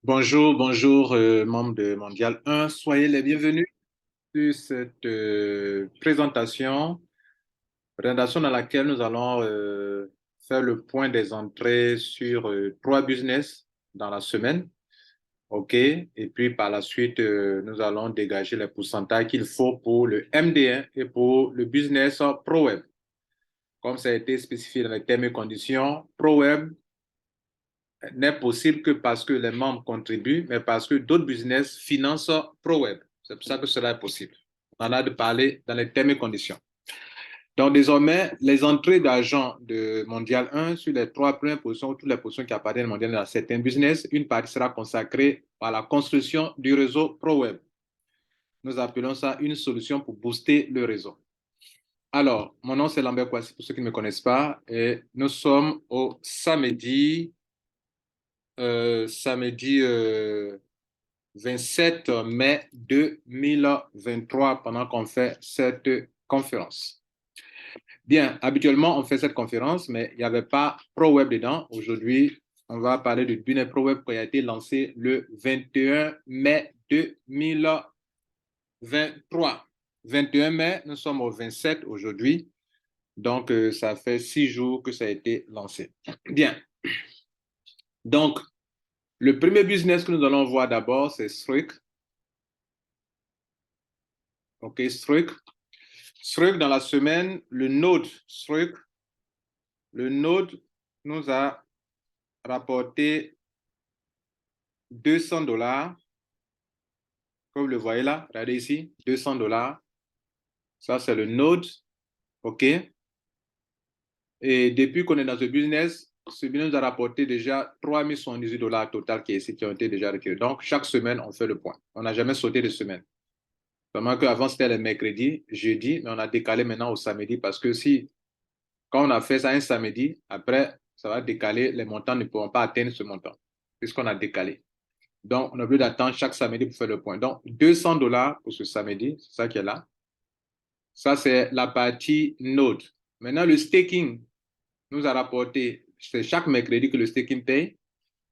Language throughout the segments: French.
Bonjour, bonjour, membres de Mondial 1. Soyez les bienvenus sur cette présentation dans laquelle nous allons faire le point des entrées sur trois business dans la semaine. OK? Et puis par la suite, nous allons dégager les pourcentages qu'il faut pour le MD1 et pour le business ProWeb. Comme ça a été spécifié dans les termes et conditions, ProWeb n'est possible que parce que les membres contribuent, mais parce que d'autres business financent ProWeb. C'est pour ça que cela est possible. On en a de parler dans les termes et conditions. Donc, désormais, les entrées d'argent de Mondial 1 sur les trois premières positions ou toutes les positions qui appartiennent à Mondial dans certains business, une partie sera consacrée à la construction du réseau ProWeb. Nous appelons ça une solution pour booster le réseau. Alors, mon nom c'est Lambert Kouassi, pour ceux qui ne me connaissent pas, et nous sommes au samedi 27 mai 2023 pendant qu'on fait cette conférence. Bien, habituellement, on fait cette conférence, mais il n'y avait pas ProWeb dedans. Aujourd'hui, on va parler du business ProWeb qui a été lancé le 21 mai 2023. 21 mai, nous sommes au 27 aujourd'hui. Donc, ça fait 6 jours que ça a été lancé. Bien. Donc, le premier business que nous allons voir d'abord, c'est Struik. OK, Struik. Struik, dans la semaine, le node Struik, le node nous a rapporté $200. Comme vous le voyez là, regardez ici, $200. Ça, c'est le node. OK. Et depuis qu'on est dans ce business nous a rapporté déjà $3,078 total qui ont été déjà retirés. Donc, chaque semaine, on fait le point. On n'a jamais sauté de semaine. Vraiment qu'avant, c'était le mercredi, jeudi, mais on a décalé maintenant au samedi parce que quand on a fait ça un samedi, après, ça va décaler, les montants ne pourront pas atteindre ce montant, puisqu'on a décalé. Donc, on a obligé d'attendre chaque samedi pour faire le point. Donc, $200 pour ce samedi, c'est ça qui est là. Ça, c'est la partie node. Maintenant, le staking nous a rapporté, c'est chaque mercredi que le staking paye.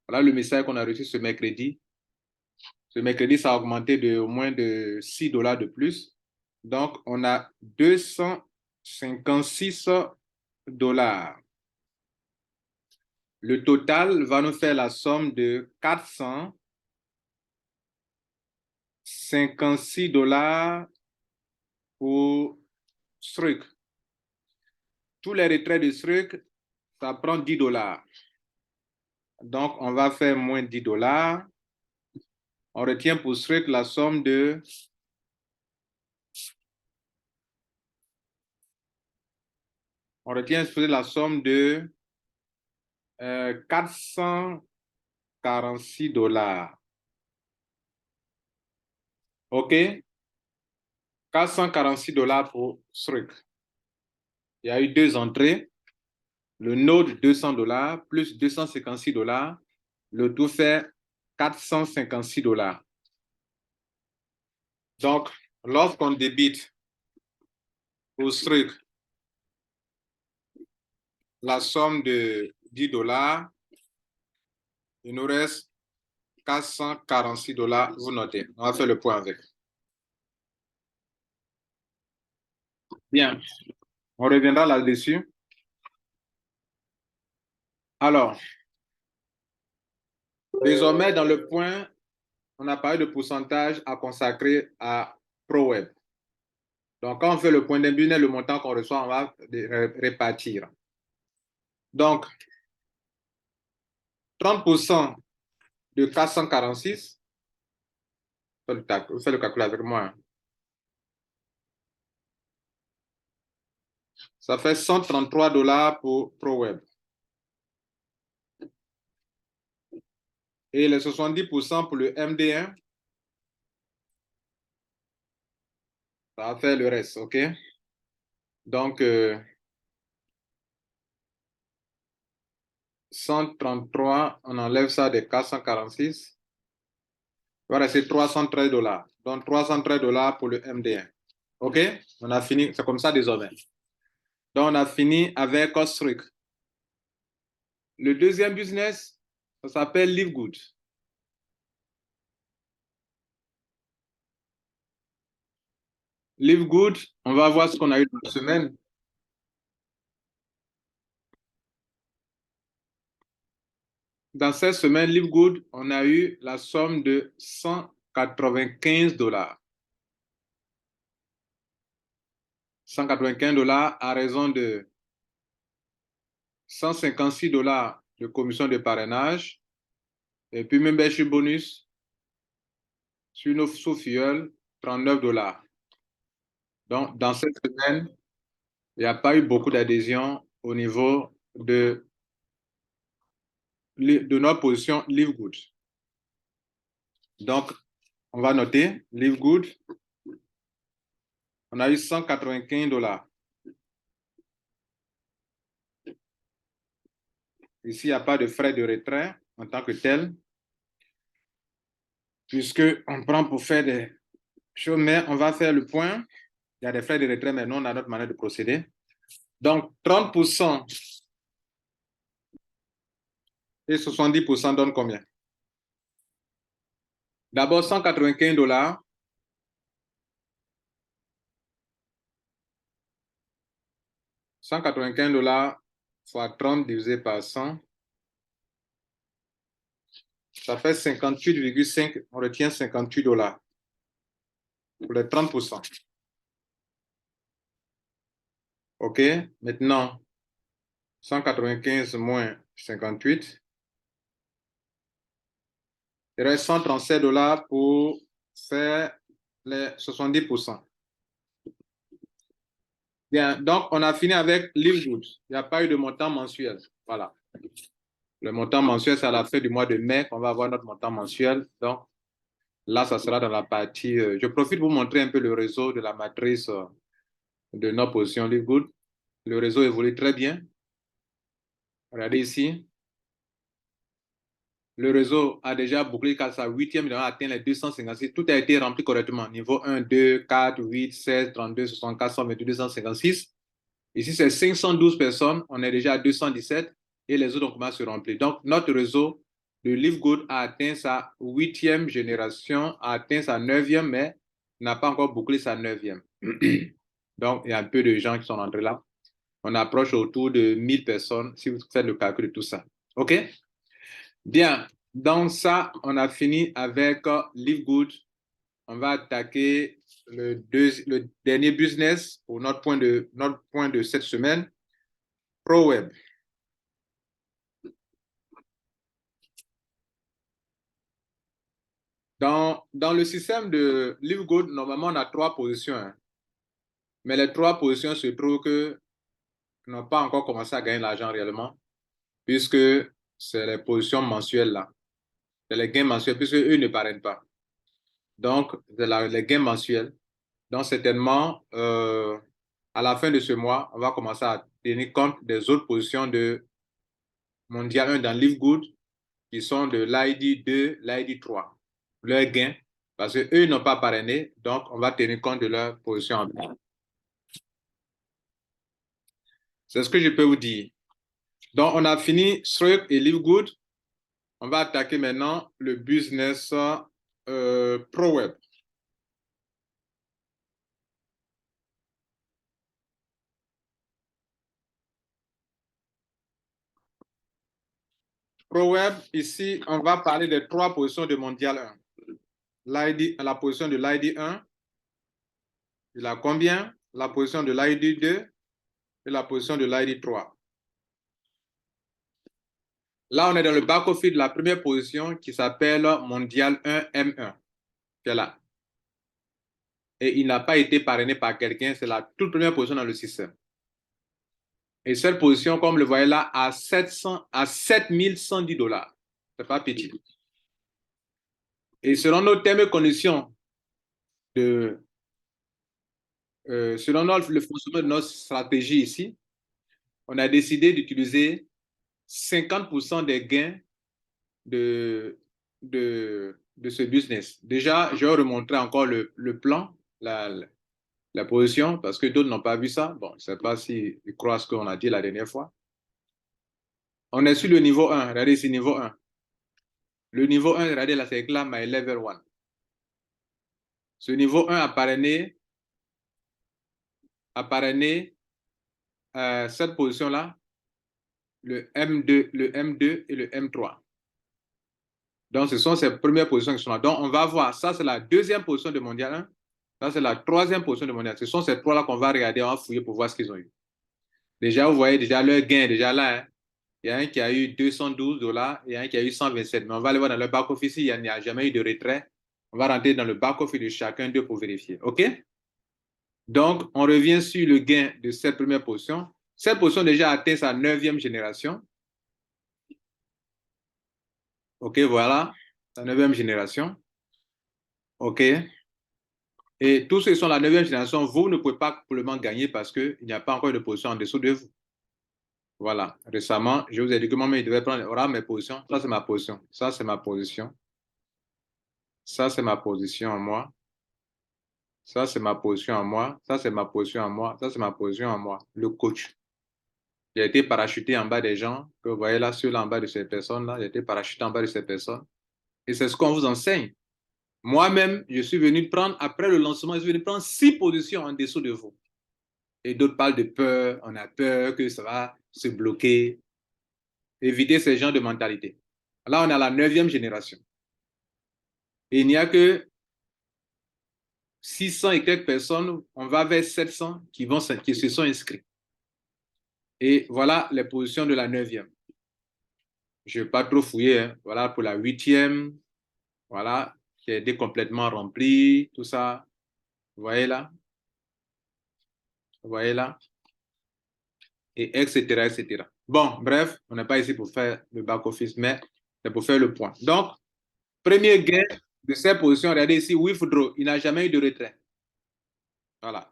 Voilà le message qu'on a reçu ce mercredi. Ce mercredi, ça a augmenté de au moins de $6 de plus. Donc, on a $256. Le total va nous faire la somme de $456 pour Struik. Tous les retraits de Struik, ça prend $10. Donc, on va faire moins $10. On retient pour Struik la somme de on retient la somme de $446. OK? $446 pour Struik. Il y a eu deux entrées. Le node, $200 plus $256. Le tout fait $456. Donc, lorsqu'on débite pour Struik la somme de $10, il nous reste $446. Vous notez. On va faire le point avec. Bien. On reviendra là-dessus. Alors, désormais, dans le point, on a parlé de pourcentage à consacrer à ProWeb. Donc, quand on fait le point d'un business, le montant qu'on reçoit, on va répartir. Donc, 30% de 446, faites le calcul avec moi. Ça fait $133 pour ProWeb. Et les 70% pour le MD1, ça va faire le reste, OK? Donc, 133, on enlève ça des 446. Il va rester $313. Donc, $313 pour le MD1. OK? On a fini, c'est comme ça désormais. Donc, on a fini avec Struik. Le deuxième business, ça s'appelle Live Good. Live Good, on va voir ce qu'on a eu dans la semaine. Dans cette semaine, Live Good, on a eu la somme de 195 $. 195 $ à raison de 156 $ de commission de parrainage et puis membership bonus sur nos sous-fioles, 39 $. Donc, dans cette semaine, il n'y a pas eu beaucoup d'adhésion au niveau de notre position Live Good. Donc, on va noter Live Good. On a eu 195 $. Ici, il n'y a pas de frais de retrait en tant que tel, puisqu'on prend pour faire des choses, mais on va faire le point. Il y a des frais de retrait, mais nous, on a notre manière de procéder. Donc, 30% et 70% donnent combien? D'abord, 195 $. 195 $ fois 30 divisé par 100, ça fait 58,5. On retient 58 $ pour les 30%. OK? Maintenant, 195 moins 58, il reste 137 $ pour faire les 70%. Bien, donc on a fini avec Live Good. Il n'y a pas eu de montant mensuel. Voilà. Le montant mensuel, c'est à la fin du mois de mai qu'on va avoir notre montant mensuel. Donc, là, ça sera dans la partie. Je profite pour vous montrer un peu le réseau de la matrice de notre position Live Good. Le réseau évolue très bien. Regardez ici. Le réseau a déjà bouclé car sa huitième, il a atteint les 256. Tout a été rempli correctement. Niveau 1, 2, 4, 8, 16, 32, 64, 122, 256. Ici, c'est 512 personnes. On est déjà à 217 et les autres ont commencé à se remplir. Donc, notre réseau de Live Good a atteint sa huitième génération, a atteint sa neuvième, mais n'a pas encore bouclé sa neuvième. Donc, il y a un peu de gens qui sont entrés là. On approche autour de 1000 personnes si vous faites le calcul de tout ça. OK? Bien. Donc, ça, on a fini avec Live Good. On va attaquer le dernier business pour notre point de cette semaine. ProWeb. Dans le système de Live Good, normalement, on a 3 positions. Hein. Mais les 3 positions se trouvent que n'ont pas encore commencé à gagner l'argent réellement, puisque c'est les positions mensuelles là. C'est les gains mensuels, puisque eux ne parrainent pas. Donc, c'est les gains mensuels. Donc, certainement, à la fin de ce mois, on va commencer à tenir compte des autres positions de Mondial 1 dans Live Good, qui sont de l'ID 2, l'ID 3. Leurs gains, parce qu'eux n'ont pas parrainé, donc on va tenir compte de leur position en bas. C'est ce que je peux vous dire. Donc, on a fini Struck et Live Good. On va attaquer maintenant le business ProWeb. ProWeb, ici, on va parler des 3 positions de Mondial 1. La position de l'ID 1, il a combien? La position de l'ID 2 et la position de l'ID 3. Là, on est dans le back-office de la première position qui s'appelle Mondial 1 M1, qui est là. Et il n'a pas été parrainé par quelqu'un, c'est la toute première position dans le système. Et cette position, comme le voyez là, à 7110 $. C'est pas petit. Et selon nos termes et conditions, selon le fonctionnement de notre stratégie ici, on a décidé d'utiliser 50% des gains de ce business. Déjà, je vais remontrer encore le plan, la position, parce que d'autres n'ont pas vu ça. Bon, je ne sais pas s'ils croient ce qu'on a dit la dernière fois. On est sur le niveau 1. Regardez ici, niveau 1. Le niveau 1, regardez là, c'est là, My Level 1. Ce niveau 1 a parrainé à parrainer cette position-là, le M2 et le M3. Donc, ce sont ces premières positions qui sont là. Donc, on va voir, ça, c'est la deuxième position de mondial 1. Ça, c'est la troisième position de mondial. Ce sont ces trois-là qu'on va regarder, on va fouiller pour voir ce qu'ils ont eu. Déjà, vous voyez déjà leur gain, déjà là. Hein. Il y a un qui a eu $212 et un qui a eu 127. Mais on va aller voir dans le back-office, il n'y a jamais eu de retrait. On va rentrer dans le back-office de chacun d'eux pour vérifier. OK? Donc, on revient sur le gain de cette première position. Cette position déjà atteint sa 9e génération. OK, voilà, la 9e génération. OK. Et tous ceux qui sont la 9e génération, vous ne pouvez pas probablement gagner parce qu'il n'y a pas encore de position en dessous de vous. Voilà. Récemment, je vous ai dit que moi-même, je devais prendre mes positions. Ça, c'est ma position. Ça, c'est ma position. Ça, c'est ma position en moi. Ça, c'est ma position en moi. Ça, c'est ma position en moi. Ça, c'est ma position en moi. Le coach. J'ai été parachuté en bas des gens que vous voyez là, ceux-là en bas de ces personnes-là. J'ai été parachuté en bas de ces personnes. Et c'est ce qu'on vous enseigne. Moi-même, je suis venu prendre, après le lancement, je suis venu prendre 6 positions en dessous de vous. Et d'autres parlent de peur. On a peur que ça va se bloquer. Éviter ces genres de mentalité. Là, on est à la 9e génération. Et il n'y a que 600 et quelques personnes, on va vers 700 qui se sont inscrits. Et voilà les positions de la 9e. Je ne vais pas trop fouiller. Hein. Voilà pour la 8e. Voilà, qui a été complètement remplie, tout ça. Vous voyez là? Vous voyez là? Et etc., etc. Bon, bref, on n'est pas ici pour faire le back-office, mais c'est pour faire le point. Donc, premier gain de cette position, regardez ici, withdraw, il n'a jamais eu de retrait. Voilà.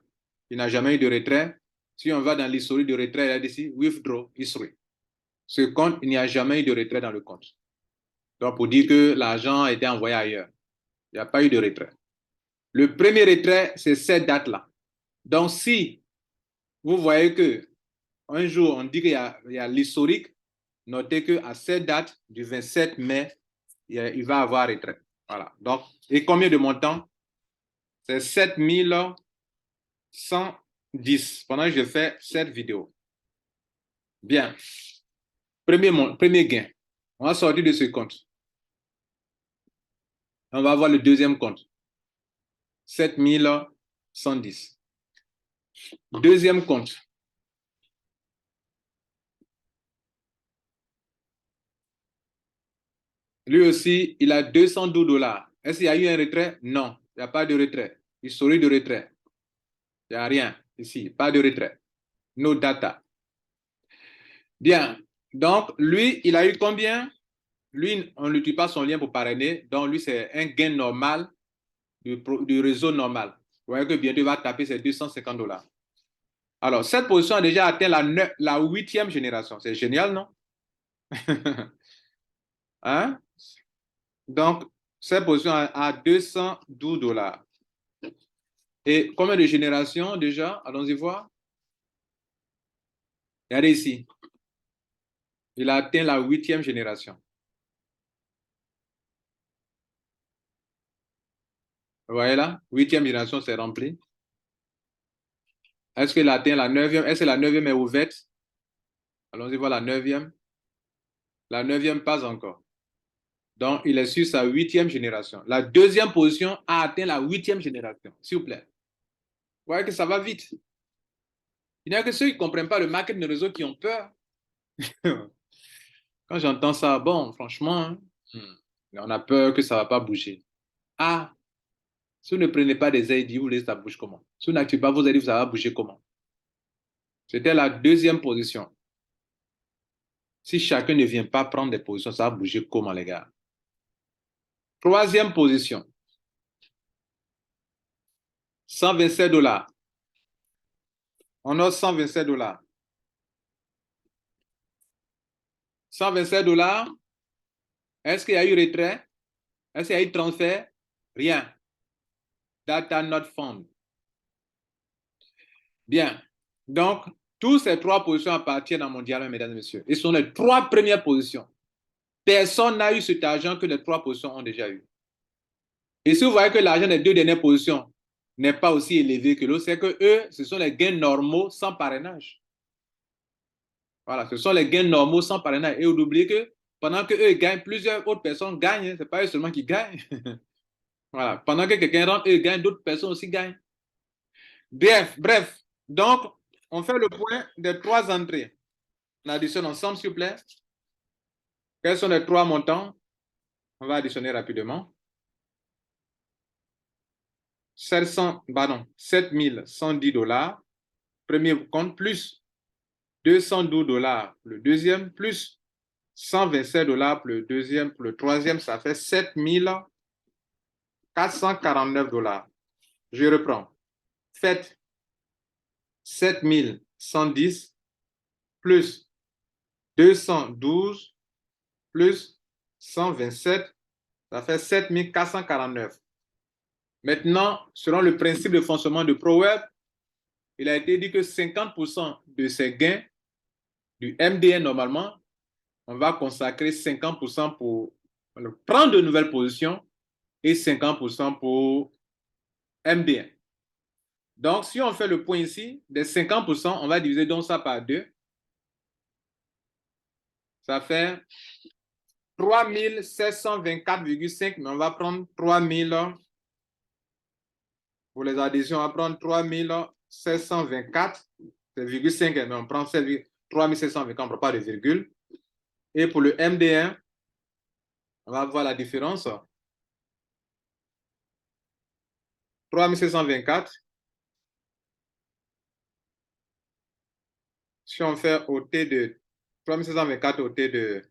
Il n'a jamais eu de retrait. Si on va dans l'historique de retrait, regardez ici, withdraw history. Ce compte, il n'y a jamais eu de retrait dans le compte. Donc, pour dire que l'argent a été envoyé ailleurs, il n'y a pas eu de retrait. Le premier retrait, c'est cette date-là. Donc, si vous voyez que un jour, on dit qu'il y a l'historique, notez qu'à cette date du 27 mai, il va avoir retrait. Voilà. Donc, et combien de montant? C'est 7110 pendant que je fais cette vidéo. Bien. Premier gain. On va sortir de ce compte. On va voir le deuxième compte. 7110. Deuxième compte. Lui aussi, il a $212. Est-ce qu'il y a eu un retrait? Non, il n'y a pas de retrait. Historique de retrait. Il n'y a rien ici, pas de retrait. No data. Bien. Donc, lui, il a eu combien? Lui, on n'utilise pas son lien pour parrainer. Donc, lui, c'est un gain normal du réseau normal. Vous voyez que bientôt, il va taper ses $250. Alors, cette position a déjà atteint la 8e génération. C'est génial, non? Hein? Donc, cette position a $212. Et combien de générations déjà? Allons-y voir. Regardez ici. Il a atteint la 8e génération. Vous voyez là? 8e génération, c'est rempli. Est-ce qu'il a atteint la 9e? Est-ce que la 9e est ouverte? Allons-y voir la 9e. La 9e, pas encore. Donc, il est sur sa 8e génération. La deuxième position a atteint la 8e génération. S'il vous plaît. Vous voyez que ça va vite. Il n'y a que ceux qui ne comprennent pas le marketing de réseau qui ont peur. Quand j'entends ça, bon, franchement, hein, on a peur que ça ne va pas bouger. Ah, si vous ne prenez pas des aides, vous laissez ça bouge comment? Si vous n'activez pas vos aides, ça va bouger comment? C'était la deuxième position. Si chacun ne vient pas prendre des positions, ça va bouger comment, les gars? Troisième position. $127. On a $127. $127. Est-ce qu'il y a eu retrait? Est-ce qu'il y a eu transfert? Rien. Data not found. Bien. Donc, toutes ces trois positions appartiennent à Mondial, mesdames et messieurs. Et ce sont les trois premières positions. Personne n'a eu cet argent que les trois positions ont déjà eu. Et si vous voyez que l'argent des deux dernières positions n'est pas aussi élevé que l'autre, c'est que eux, ce sont les gains normaux sans parrainage. Voilà, ce sont les gains normaux sans parrainage. Et n'oubliez que pendant que eux gagnent, plusieurs autres personnes gagnent. Ce n'est pas eux seulement qui gagnent. Voilà. Pendant que quelqu'un rentre, eux gagnent, d'autres personnes aussi gagnent. Bref. Donc, on fait le point des trois entrées. On additionne ensemble, s'il vous plaît. Quels sont les trois montants? On va additionner rapidement. 7110 $, premier compte, plus 212 $ le deuxième, plus 127 $ pour le deuxième, pour le troisième, ça fait 7449 $. Je reprends. Faites 7110 plus 212 plus 127, ça fait 7449. Maintenant, selon le principe de fonctionnement de ProWeb, il a été dit que 50% de ces gains du MDN, normalement, on va consacrer 50% pour prendre de nouvelles positions et 50% pour MDN. Donc, si on fait le point ici, des 50%, on va diviser donc ça par 2. Ça fait 3724,5, mais on va prendre 3000. Pour les additions, on va prendre 3724, c'est virgule 5, mais on prend 3724, on ne prend pas de virgule. Et pour le MD1, on va voir la différence. 3724. Si on fait au T de 3724 au T de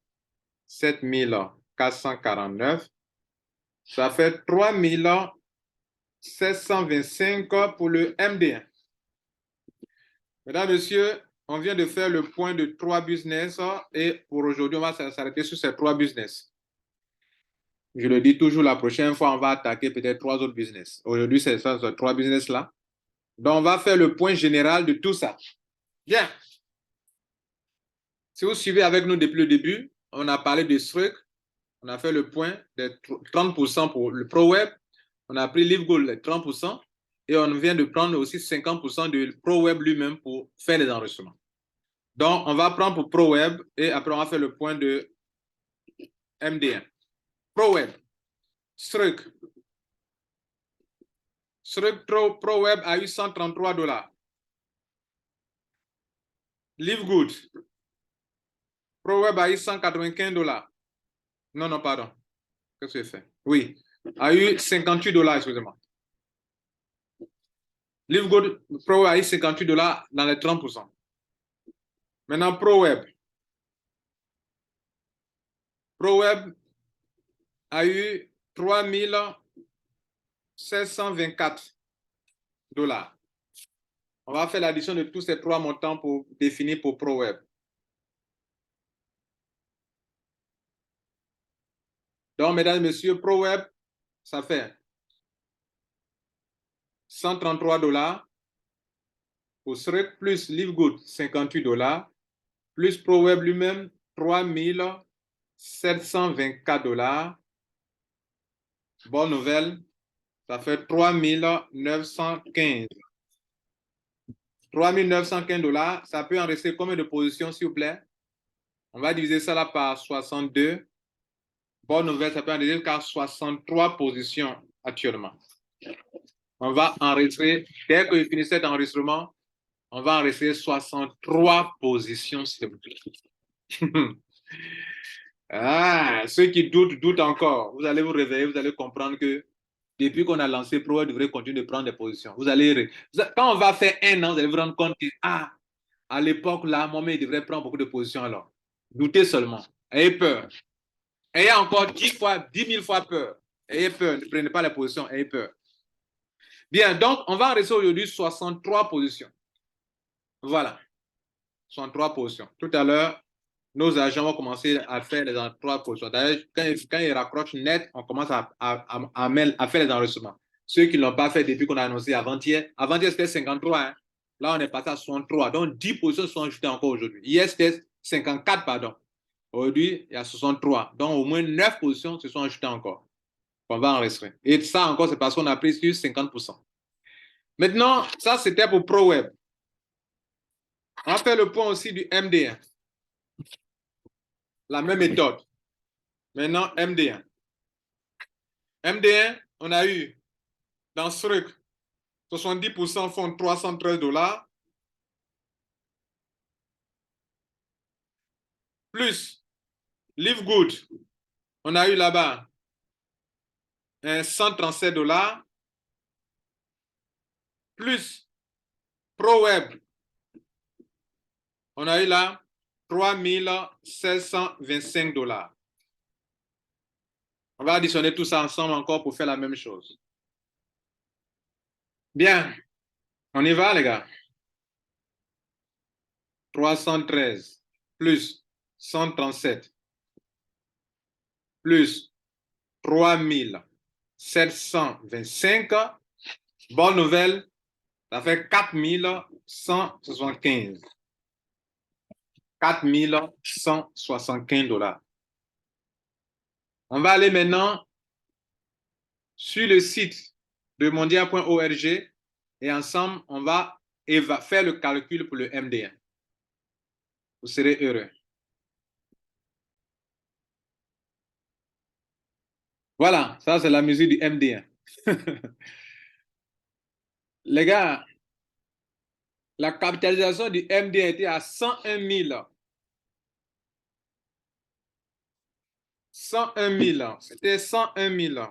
7449, ça fait 3725 pour le MD1. Mesdames, Messieurs, on vient de faire le point de 3 business et pour aujourd'hui, on va s'arrêter sur ces 3 business. Je le dis toujours, la prochaine fois, on va attaquer peut-être 3 autres business. Aujourd'hui, c'est ça, ces 3 business-là. Donc, on va faire le point général de tout ça. Bien. Si vous suivez avec nous depuis le début, on a parlé de Struck. On a fait le point des 30% pour le ProWeb. On a pris LiveGold, les 30%. Et on vient de prendre aussi 50% de ProWeb lui-même pour faire les enregistrements. Donc, on va prendre pour ProWeb et après, on va faire le point de MD1. ProWeb, Struck. Struck ProWeb a eu 133 $. LiveGood, ProWeb a eu 195 $. Non, pardon. Qu'est-ce que j'ai fait? Oui, a eu 58 $, excusez-moi. LiveGood ProWeb a eu 58 $ dans les 30%. Maintenant, ProWeb a eu 3724 $. On va faire l'addition de tous ces 3 montants pour définir pour ProWeb. Donc, mesdames et messieurs, ProWeb, ça fait 133 $ pour Struck plus LiveGood, 58 $, plus ProWeb lui-même, 3724 $. Bonne nouvelle, ça fait 3915. 3915 $, ça peut en rester combien de positions, s'il vous plaît? On va diviser ça là par 62. Bonne nouvelle, ça peut en rester qu'à 63 positions actuellement. On va enregistrer, dès que je finis cet enregistrement, on va enregistrer 63 positions, s'il vous plaît. Ceux qui doutent encore. Vous allez vous réveiller, vous allez comprendre que depuis qu'on a lancé Pro, vous devrez continuer de prendre des positions. Quand on va faire 1 an, vous allez vous rendre compte que, à l'époque, là, moi-même, il devrait prendre beaucoup de positions alors. Doutez seulement. Ayez peur. Ayez encore 10 000 fois peur. Ayez peur. Ne prenez pas les positions. Ayez peur. Bien, donc, on va enregistrer aujourd'hui 63 positions. Voilà. 63 positions. Tout à l'heure, nos agents vont commencer à faire les 3 positions. D'ailleurs, quand ils raccrochent net, on commence à faire les enregistrements. Ceux qui ne l'ont pas fait depuis qu'on a annoncé avant-hier, c'était 53. Hein. Là, on est passé à 63. Donc, 10 positions sont ajoutées encore aujourd'hui. Hier, c'était 54, pardon. Aujourd'hui, il y a 63. Donc, au moins 9 positions se sont ajoutées encore. On va enregistrer. Et ça encore, c'est parce qu'on a pris sur 50%. Maintenant, ça, c'était pour ProWeb. On va faire le point aussi du MD1. La même méthode. Maintenant, MD1. MD1, on a eu dans ce truc, 70% font $313. Plus Livegood, on a eu là-bas $137. Plus ProWeb, on a eu là $3 725. On va additionner tout ça ensemble encore pour faire la même chose. Bien, on y va les gars. 313 plus 137 plus 3725. Bonne nouvelle, ça fait 4175. $4175. On va aller maintenant sur le site de mondial.org et ensemble, on va faire le calcul pour le MD1. Vous serez heureux. Voilà, ça c'est la musique du MD1. Les gars, la capitalisation du MD1 était à 101 000. 101 000. C'était 101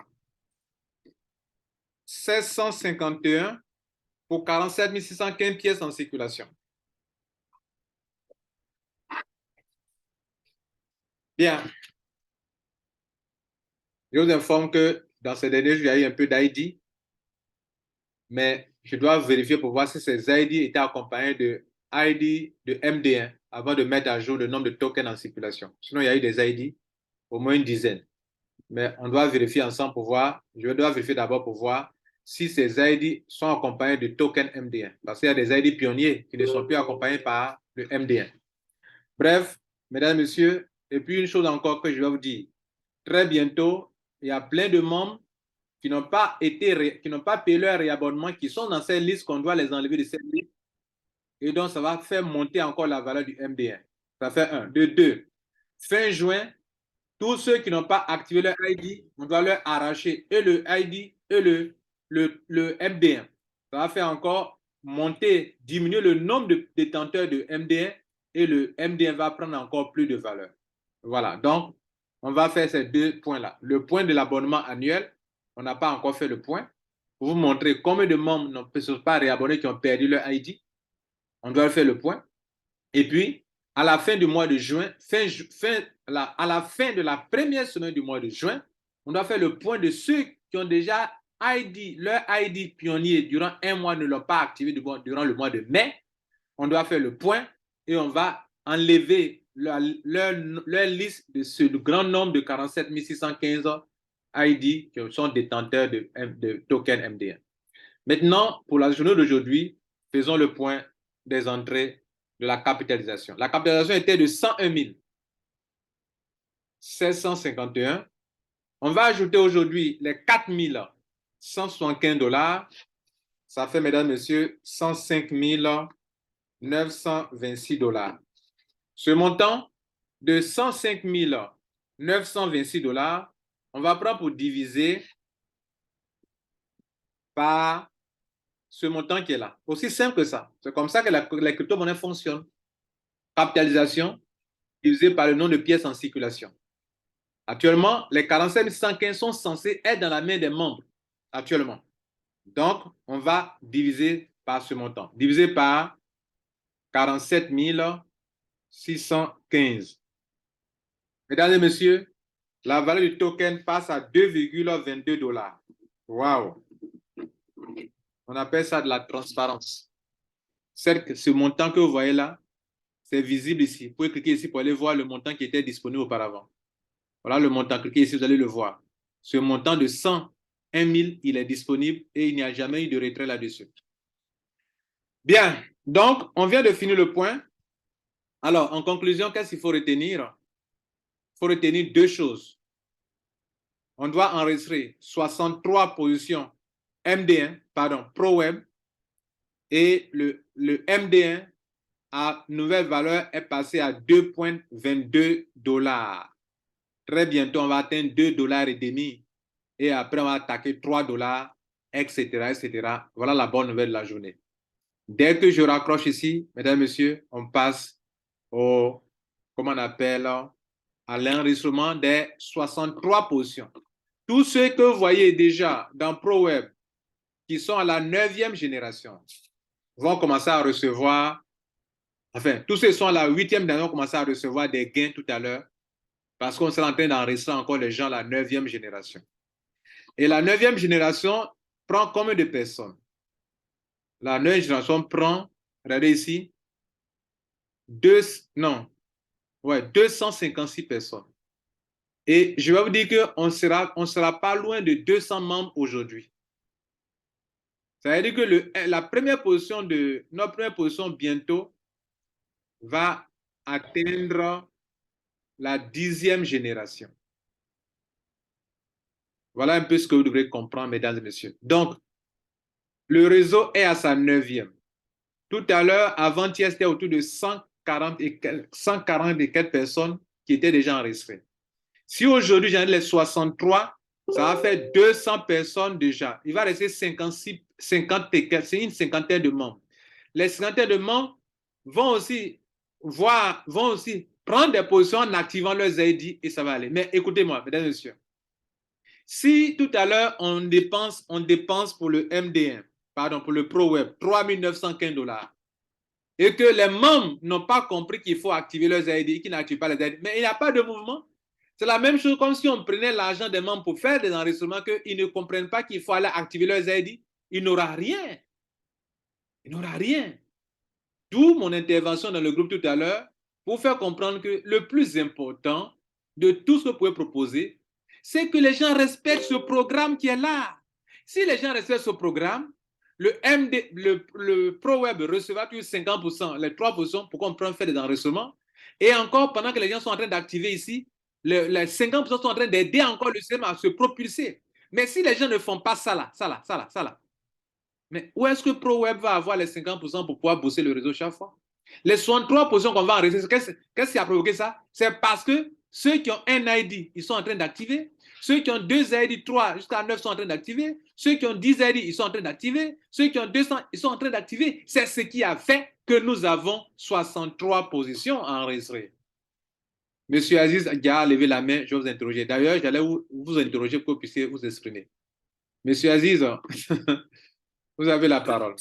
751 pour 47 615 pièces en circulation. Bien. Je vous informe que dans ces derniers jours, il y a eu un peu d'ID, mais je dois vérifier pour voir si ces ID étaient accompagnés de ID de MD1 avant de mettre à jour le nombre de tokens en circulation. Sinon, il y a eu des ID, au moins une dizaine. Mais on doit vérifier ensemble pour voir, je dois vérifier d'abord pour voir si ces ID sont accompagnés de tokens MD1. Parce qu'il y a des ID pionniers qui ne sont plus accompagnés par le MD1. Bref, mesdames, messieurs, et puis une chose encore que je vais vous dire. Très bientôt, il y a plein de membres qui n'ont pas payé leur réabonnement, qui sont dans cette liste qu'on doit les enlever de cette liste. Et donc, ça va faire monter encore la valeur du MD1. Ça fait un. De deux, fin juin, tous ceux qui n'ont pas activé leur ID, on doit leur arracher et le ID et le MD1. Ça va faire encore monter, diminuer le nombre de détenteurs de MD1 et le MD1 va prendre encore plus de valeur. Voilà, donc on va faire ces deux points-là. Le point de l'abonnement annuel, on n'a pas encore fait le point. Pour vous montrer combien de membres ne sont pas réabonnés qui ont perdu leur ID. On doit faire le point. Et puis, à la fin du mois de juin, à la fin de la première semaine du mois de juin, on doit faire le point de ceux qui ont déjà leur ID pionnier durant un mois ne l'ont pas activé durant le mois de mai. On doit faire le point et on va enlever leur liste de ce grand nombre de 47 615 ID qui sont détenteurs de token MD1. Maintenant, pour la journée d'aujourd'hui, faisons le point des entrées de la capitalisation. La capitalisation était de 101 751. On va ajouter aujourd'hui les 4 175 $. Ça fait, mesdames, messieurs, 105 926 $. Ce montant de 105 926 $, on va prendre pour diviser par ce montant qui est là. Aussi simple que ça. C'est comme ça que les crypto-monnaies fonctionnent. Capitalisation divisé par le nombre de pièces en circulation. Actuellement, les 47 115 sont censés être dans la main des membres. Actuellement. Donc, on va diviser par ce montant. Divisé par 47 615. Mesdames et messieurs, la valeur du token passe à 2,22 $. Waouh! On appelle ça de la transparence. Ce montant que vous voyez là, c'est visible ici. Vous pouvez cliquer ici pour aller voir le montant qui était disponible auparavant. Voilà le montant. Cliquez ici, vous allez le voir. Ce montant de 101 000, il est disponible et il n'y a jamais eu de retrait là-dessus. Bien. Donc, on vient de finir le point. Alors, en conclusion, qu'est-ce qu'il faut retenir? Il faut retenir deux choses. On doit enregistrer 63 positions MD1, pardon, ProWeb, et le MD1 à nouvelle valeur est passé à 2,22 $. Très bientôt, on va atteindre 2,5 $ et après, on va attaquer 3 $, etc., etc. Voilà la bonne nouvelle de la journée. Dès que je raccroche ici, mesdames, messieurs, on passe au, comment on appelle, à l'enregistrement des 63 positions. Tous ceux que vous voyez déjà dans ProWeb qui sont à la 9e génération vont commencer à recevoir, enfin, tous ceux qui sont à la 8e génération vont commencer à recevoir des gains tout à l'heure parce qu'on sera en train d'enregistrer encore les gens à la 9e génération. Et la 9e génération prend combien de personnes? La 9e génération prend, regardez ici, 256 personnes. Et je vais vous dire qu'on ne sera pas loin de 200 membres aujourd'hui. Ça veut dire que notre première position bientôt va atteindre la 10e génération. Voilà un peu ce que vous devrez comprendre, mesdames et messieurs. Donc, le réseau est à sa 9e. Tout à l'heure, avant-hier, c'était autour de 140 et quelques personnes qui étaient déjà enregistrées. Si aujourd'hui, j'en ai les 63, ça va faire 200 personnes déjà. Il va rester 50 et quelques, c'est une cinquantaine de membres. Les cinquantaines de membres vont aussi prendre des positions en activant leurs ID et ça va aller. Mais écoutez-moi, mesdames et messieurs, si tout à l'heure, on dépense pour le MD1, pardon, pour le ProWeb, 3 915 $, et que les membres n'ont pas compris qu'il faut activer leurs ID et qu'ils n'activent pas les ID, mais il n'y a pas de mouvement. C'est la même chose comme si on prenait l'argent des membres pour faire des enregistrements qu'ils ne comprennent pas qu'il faut aller activer leurs ID. Il n'aura rien. Il n'aura rien. D'où mon intervention dans le groupe tout à l'heure pour faire comprendre que le plus important de tout ce que vous pouvez proposer, c'est que les gens respectent ce programme qui est là. Si les gens respectent ce programme, le ProWeb recevra plus 50%, les 3%, pour qu'on puisse faire des enregistrements. Et encore, pendant que les gens sont en train d'activer ici, les 50% sont en train d'aider encore le système à se propulser. Mais si les gens ne font pas ça là, mais où est-ce que ProWeb va avoir les 50% pour pouvoir bosser le réseau chaque fois? Les 63 positions qu'on va enregistrer, qu'est-ce qui a provoqué ça? C'est parce que ceux qui ont un ID, ils sont en train d'activer. Ceux qui ont 2 ID, 3 jusqu'à 9 sont en train d'activer. Ceux qui ont 10 ID, ils sont en train d'activer. Ceux qui ont 200, ils sont en train d'activer. C'est ce qui a fait que nous avons 63 positions enregistrées. Monsieur Aziz a levé la main, je vais vous interroger. D'ailleurs, j'allais vous interroger pour que vous puissiez vous exprimer. Monsieur Aziz, vous avez la parole.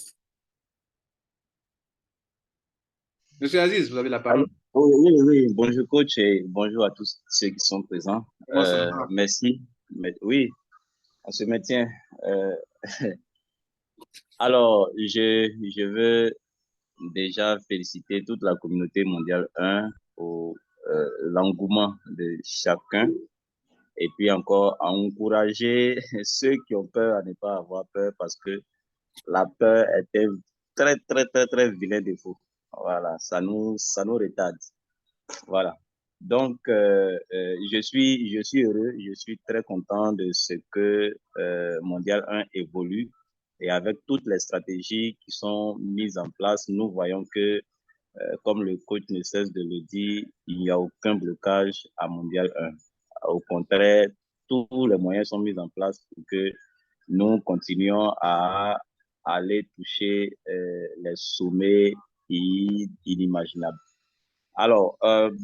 Monsieur Aziz, vous avez la parole. Oui, bonjour coach et bonjour à tous ceux qui sont présents. Merci. Oui, on se maintient. Alors, je veux déjà féliciter toute la communauté mondiale 1 pour l'engouement de chacun et puis encore encourager ceux qui ont peur à ne pas avoir peur parce que la peur est un très vilain défaut. Voilà, ça nous retarde. Voilà. Donc, je suis heureux, je suis très content de ce que Mondial 1 évolue et avec toutes les stratégies qui sont mises en place, nous voyons que, comme le coach ne cesse de le dire, il n'y a aucun blocage à Mondial 1. Au contraire, tous les moyens sont mis en place pour que nous continuions à aller toucher les sommets inimaginables. Alors,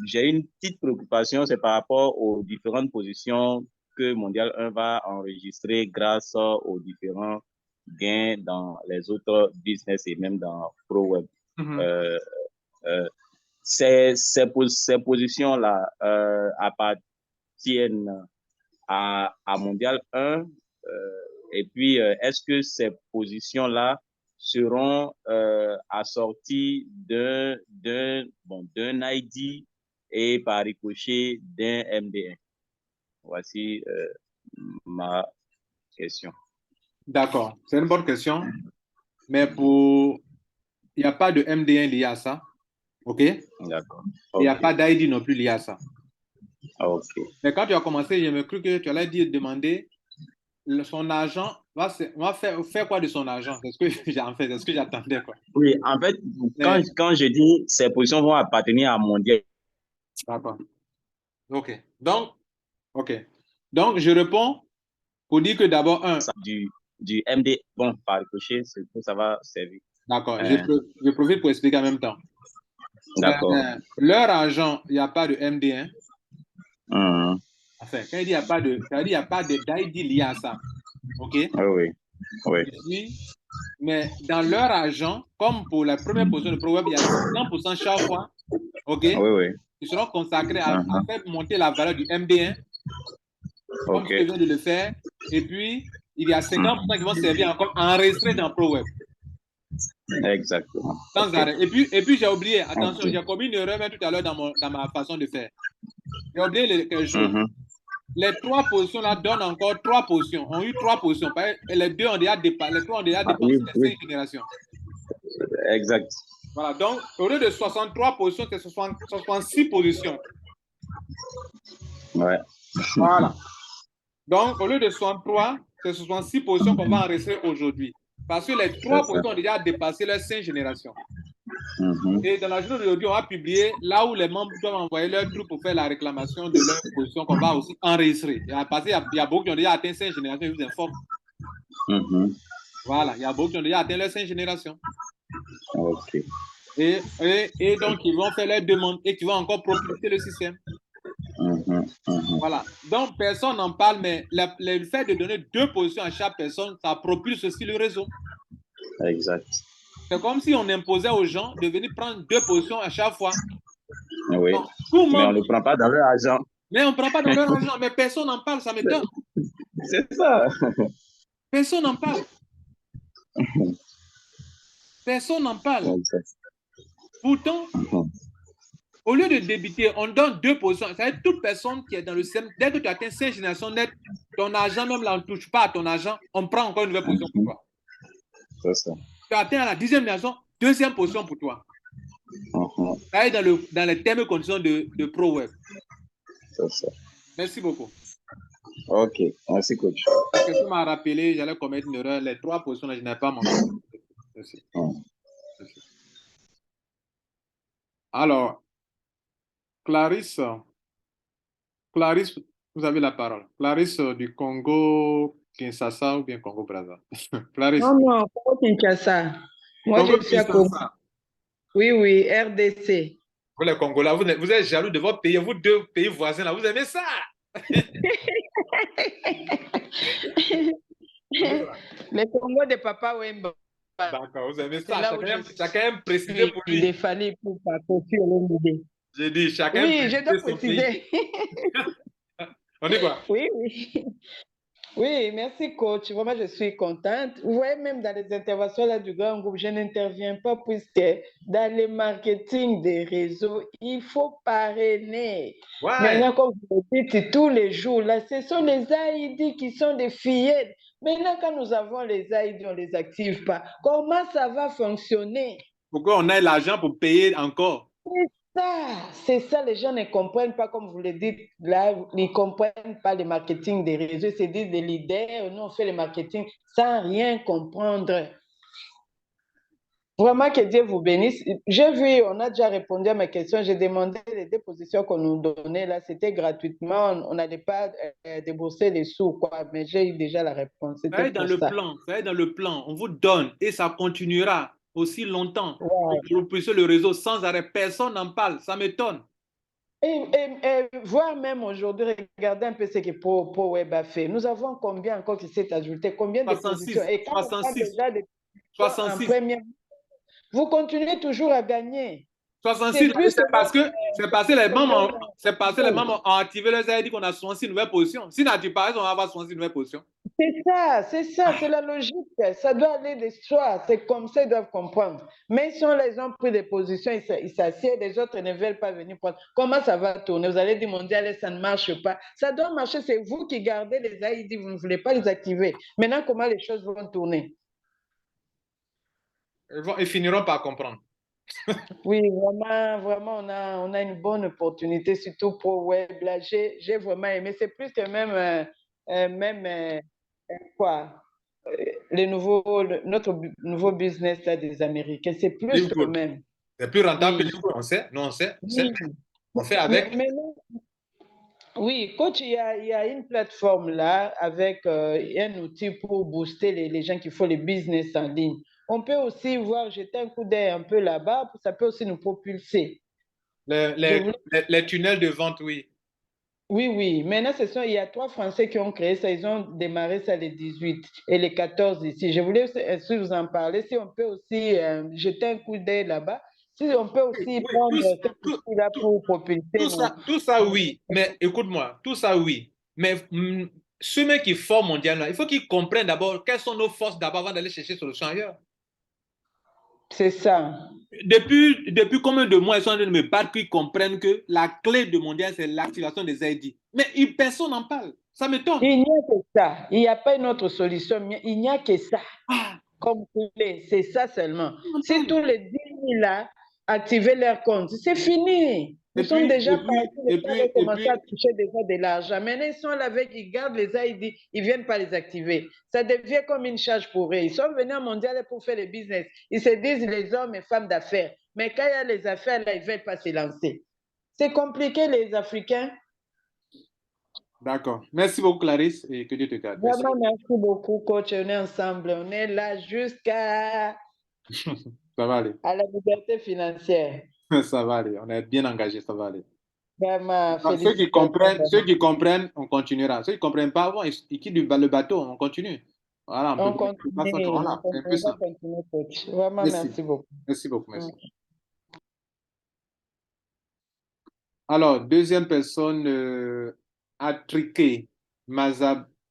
j'ai une petite préoccupation, c'est par rapport aux différentes positions que Mondial 1 va enregistrer grâce aux différents gains dans les autres business et même dans ProWeb. Ces positions-là appartiennent à Mondial 1 et puis est-ce que ces positions-là seront assorties d'un ID et par ricochet d'un MD1? Voici ma question. D'accord, c'est une bonne question, mais il n'y a pas de MD1 lié à ça, ok? D'accord. Il n'y a pas d'ID non plus lié à ça. Ok. Mais quand tu as commencé, je me cru que tu allais demander son argent, va faire quoi de son argent? C'est ce que en fait, c'est ce que j'attendais, quoi. Oui, en fait, Mais, quand je dis ces positions vont appartenir à Mondial, d'accord. OK. OK. Donc, je réponds pour dire que d'abord, un, du MD, bon, par ricochet, c'est tout, ça va servir. d'accord, Euh, je profite pour expliquer en même temps. d'accord. Leur argent, il n'y a pas de MD1. Mhm. Enfin, quand il dit il n'y a pas de, ça veut dire il n'y a pas d'ID lié à ça. OK? Oui, oui, oui. Et puis, mais dans leur argent, comme pour la première position de ProWeb, il y a 50% chaque fois. OK? Oui, oui. Ils seront consacrés à Mhm. faire monter la valeur du MD1, comme OK. je viens de le faire. Et puis, il y a 50% qui Mhm. vont servir encore à enregistrer dans ProWeb. Exactement. Sans OK. arrêt. Et puis j'ai oublié, attention, OK. j'ai commis une erreur même tout à l'heure dans ma façon de faire. J'ai oublié quelque chose. Mhm. Les trois positions là donnent encore trois positions. Ont eu trois positions. Et les deux ont déjà dépassé, les trois ont déjà Ah, oui, dépassé les oui. cinq générations. Exact. Voilà. Donc, au lieu de 63 positions, c'est 66 positions. Ouais. Voilà. Donc, au lieu de 63, c'est 66 positions qu'on va enregistrer aujourd'hui. Parce que les C'est trois ça. positions ont déjà dépassé les cinq générations. Mhm. Et dans la journée d'aujourd'hui, on va publier là où les membres doivent envoyer leur truc pour faire la réclamation de leur position qu'on va aussi enregistrer. Parce qu'il y a beaucoup qui ont déjà atteint cinq générations, je vous informe. Mhm. Voilà, il y a beaucoup qui ont déjà atteint les cinq générations. OK. Et donc, ils vont faire leur demande et qui vont encore propulser le système. Mhm. Mhm. Voilà. Donc, personne n'en parle, mais le fait de donner deux positions à chaque personne, ça propulse aussi le réseau. Exact. C'est comme si on imposait aux gens de venir prendre deux positions à chaque fois. Oui. Donc, tout le Mais on monde, ne prend pas dans leur argent. mais on ne prend pas dans leur argent, mais personne n'en parle, ça m'étonne. C'est ça. Personne n'en parle. Personne n'en parle. Exact. Pourtant, Mhm. au lieu de débiter, on donne deux positions. Ça veut dire toute personne qui est dans le système, dès que tu atteins cinq générations nettes, ton argent, même là, on ne touche pas à ton argent, on prend encore une nouvelle position pour Mhm. toi. C'est ça. Tu atteins à la 10e génération, deuxième position pour toi. Mhm. Ça est dans les termes et conditions de ProWeb. C'est ça. Merci beaucoup. OK. Merci, coach. Parce que tu m'as rappelé, j'allais commettre une erreur. Les trois positions, là, je n'ai pas mentionné. Merci. Mhm. Merci. Alors, Clarisse, Clarisse, vous avez la parole. Clarisse du Congo, Kinshasa ou bien Congo-Brazza? Clarisse, Non, non, Congo Kinshasa. Moi, je suis à Congo. Congo-Kinshasa. Oui, oui, RDC. Vous les Congolais, vous êtes jaloux de votre pays, vous deux pays voisins là, vous aimez ça? On est quoi? Le Congo de Papa Wemba. D'accord, vous aimez C'est ça. là où je Chacun aime préciser suis pour lui. de Fali pour Kofi Olomide. J'ai dit, chacun aime Oui, je dois préciser son pays. préciser. On dit quoi? Oui, oui. Oui, merci coach. Vraiment, je suis contente. Vous voyez, même dans les interventions là, du grand groupe, je n'interviens pas puisque dans le marketing des réseaux, il faut parrainer. Ouais. Maintenant, comme vous le dites tous les jours, là, ce sont les AID qui sont des fillettes. Maintenant, quand nous avons les AID, on ne les active pas. Comment ça va fonctionner? Pourquoi on a l'argent pour payer encore? C'est ça, les gens ne comprennent pas, comme vous le dites, là, ils ne comprennent pas le marketing des réseaux, ils se disent des leaders, nous on fait le marketing sans rien comprendre. Vraiment que Dieu vous bénisse. J'ai vu, on a déjà répondu à ma question, j'ai demandé les dépositions qu'on nous donnait, là, c'était gratuitement, on n'allait pas débourser les sous, quoi, mais j'ai eu déjà la réponse, Ça c'était est dans pour le ça. plan, ça est dans le plan. On vous donne et ça continuera aussi longtemps. Ouais. Vous repoussez le réseau sans arrêt. Personne n'en parle. Ça m'étonne. Et voir même aujourd'hui, regardez un peu ce que ProWeb a fait. Nous avons combien encore qui s'est ajouté, combien de positions? 66, Et quand on parle 66, déjà de positions en 66. première, vous continuez toujours à gagner. 66, C'est plus que c'est parce que les membres, même. c'est parce que les membres ont activé les aides qu'on a 66 nouvelles positions. Si n'active pas, on va avoir 66 nouvelles positions. C'est la logique. Ça doit aller de soi. C'est comme ça ils doivent comprendre. Mais si on les a pris des positions, ils s'assiedent, les autres ne veulent pas venir prendre. Comment ça va tourner? Vous allez dire, mondial, ça ne marche pas. Ça doit marcher. C'est vous qui gardez les AID, vous ne voulez pas les activer. Maintenant, comment les choses vont tourner? Ils finiront par comprendre. Oui, vraiment, vraiment, on a une bonne opportunité, surtout pour Web. Là, j'ai vraiment aimé. C'est plus que même, même Quoi? Notre nouveau business là, des Américains, c'est plus quand Liverpool. même. C'est plus rentable que Oui, Liverpool, on sait. Nous, on sait. oui. On fait avec. Mais non, oui, coach, il y a une plateforme là avec un outil pour booster les gens qui font les business en ligne. On peut aussi voir, jeter un coup d'œil un peu là-bas, ça peut aussi nous propulser. Les, Je les, voulais les tunnels de vente, oui. Oui, oui. Maintenant, il y a 3 Français qui ont créé ça. Ils ont démarré ça les 18 et les 14 ici. Je voulais aussi vous en parler. Si on peut aussi jeter un coup d'œil là-bas. Si on peut Oui, aussi oui, prendre cet outil-là tout, pour propulser tout ça, oui. Mais écoute-moi, tout ça, oui. Mais ceux mêmes qui forment mondialement, il faut qu'ils comprennent d'abord quelles sont nos forces d'abord avant d'aller chercher solution ailleurs. C'est ça. Depuis combien de mois ils sont en train de me battre qu'ils comprennent que la clé de mondial, c'est l'activation des ID. Mais personne n'en parle. Ça m'étonne. Il n'y a que ça. Il n'y a pas une autre solution. Il n'y a que ça. Ah, Comme clé. C'est ça seulement. on en Si parle. tous les 10 000 là activaient leur compte, c'est fini. Nous Et sommes puis, déjà et puis, partis, les et gens puis, avaient et commencé à puis, toucher déjà de l'argent. Maintenant, ils sont là avec, ils gardent les ID, ils ne viennent pas les activer. Ça devient comme une charge pour eux. Ils sont venus en mondial pour faire le business. Ils se disent les hommes et femmes d'affaires. Mais quand il y a les affaires, là, ils ne veulent pas se lancer. C'est compliqué, les Africains. d'accord. Merci beaucoup, Clarisse, et que Dieu te garde. Merci. Vraiment, merci beaucoup, coach. On est ensemble. On est là jusqu'à Ça va aller. la liberté financière. Ça va aller. On est bien engagé, ça va aller. Vraiment, Ah, félicitations. ceux qui comprennent, on continuera. Ceux qui ne comprennent pas, bon, ils quittent le bateau, on continue. Voilà, On peut pas faire comme continue, voilà, c'est un peu on va ça. continuer, coach. Vraiment, Merci. merci beaucoup. Merci beaucoup, Mm. merci. Alors, deuxième personne, Atriké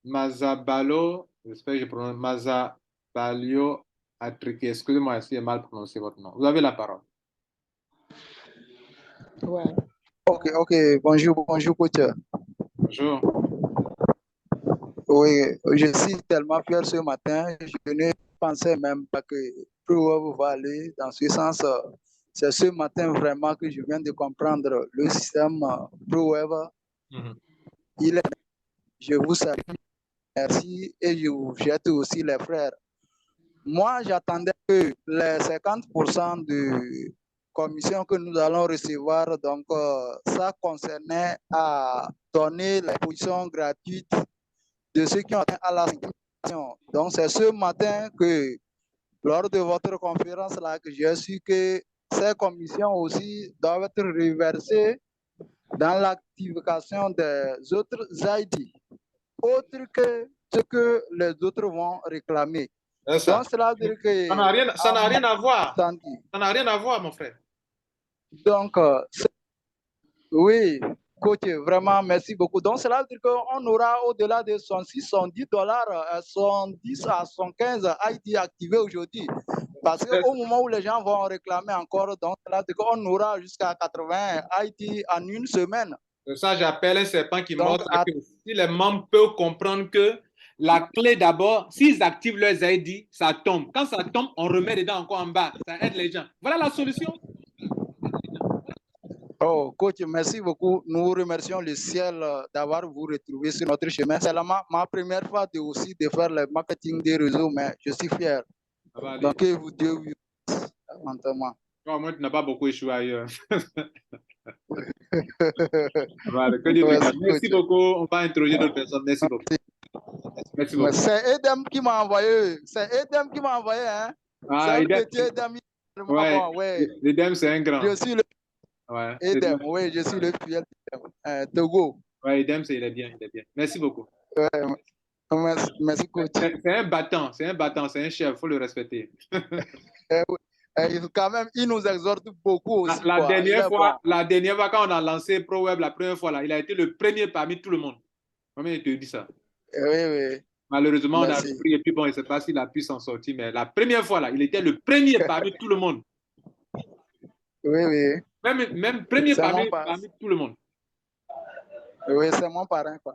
Mazabalo, j'espère que je prononce Mazabalio Atriké. Excusez-moi si j'ai mal prononcé votre nom. Vous avez la parole. Ouais. Ok, ok. Bonjour, bonjour, coach. Bonjour. Oui, je suis tellement fier ce matin. Je ne pensais même pas que Pro va aller dans ce sens. C'est ce matin vraiment que je viens de comprendre le système ProWeb. Mhm. Je vous salue, merci et je vous jette aussi les frères. Moi, j'attendais que les 50% de commission que nous allons recevoir, donc ça concernait à donner les positions gratuites de ceux qui ont atteint à la sélection. Donc, c'est ce matin que, lors de votre conférence, là, que j'ai su que ces commissions aussi doivent être reversées dans l'activation des autres ID, autres que ce que les autres vont réclamer. C'est ça. Donc, cela veut dire que... Ça n'a rien à voir. Senti. Ça n'a rien à voir, mon frère. Donc, oui, coach, vraiment, merci beaucoup. Donc, cela veut dire qu'on aura au-delà de 106, 110 dollars, 110 à 115 ID activés aujourd'hui. Parce qu'au moment où les gens vont réclamer encore, donc, cela veut dire qu'on aura jusqu'à 80 ID en une semaine. Ça, j'appelle un serpent qui mord Donc, sa queue. Si les membres peuvent comprendre que la clé d'abord, s'ils activent leurs ID, ça tombe. Quand ça tombe, on remet dedans encore en bas. Ça aide les gens. Voilà la solution. oh, coach, merci beaucoup. Nous remercions le ciel d'avoir vous retrouvé sur notre chemin. C'est ma première fois aussi de faire le marketing des réseaux, mais je suis fier. Ça va aller. Donc, que vous Dieu vous lentement. Moi, tu n'as pas beaucoup échoué ailleurs. Voilà, que Dieu te garde. Merci beaucoup. On va introduire d'autres personnes. Merci beaucoup. Merci beaucoup. C'est Edem qui m'a envoyé. C'est Edem qui m'a envoyé. Hein? Ah, Edem. Ouais. Bon, ouais. Edem, c'est un grand. Je suis le ouais. Edem. Oui, je suis le fidèle Togo. Oui, Edem, il est bien. Il est bien. Merci beaucoup. Ouais. Merci, coach. C'est un battant. C'est un battant. C'est un chef. Il faut le respecter. Quand même, il nous exhorte beaucoup aussi. La dernière fois, quand on a lancé ProWeb, la première fois, là, il a été le premier parmi tout le monde. Comment il te dit ça? Oui, oui. Malheureusement, on a repris et puis bon, je ne sais pas s'il a pu s'en sortir, mais la première fois, là, il était le premier parmi tout le monde. Oui, oui. Même premier parmi tout le monde. Oui, c'est mon parrain, quoi.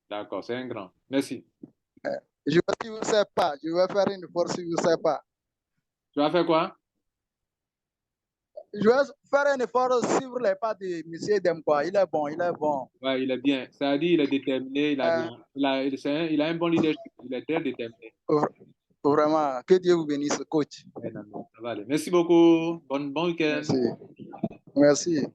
D'accord, c'est un grand. Merci. Je ne sais pas. Je vais faire une force si vous ne savez pas. Tu vas faire quoi? je vais faire un effort sur les pas de M. Demkwa. Il est bon, il est bon. Ouais, il est bien. Ça dit, il est déterminé, il a, Hein, il a un bon leadership, il est très déterminé. Vraiment, que Dieu vous bénisse, coach. Ouais, non, non, ça va aller. Merci beaucoup. Bon week-end. Merci. Merci.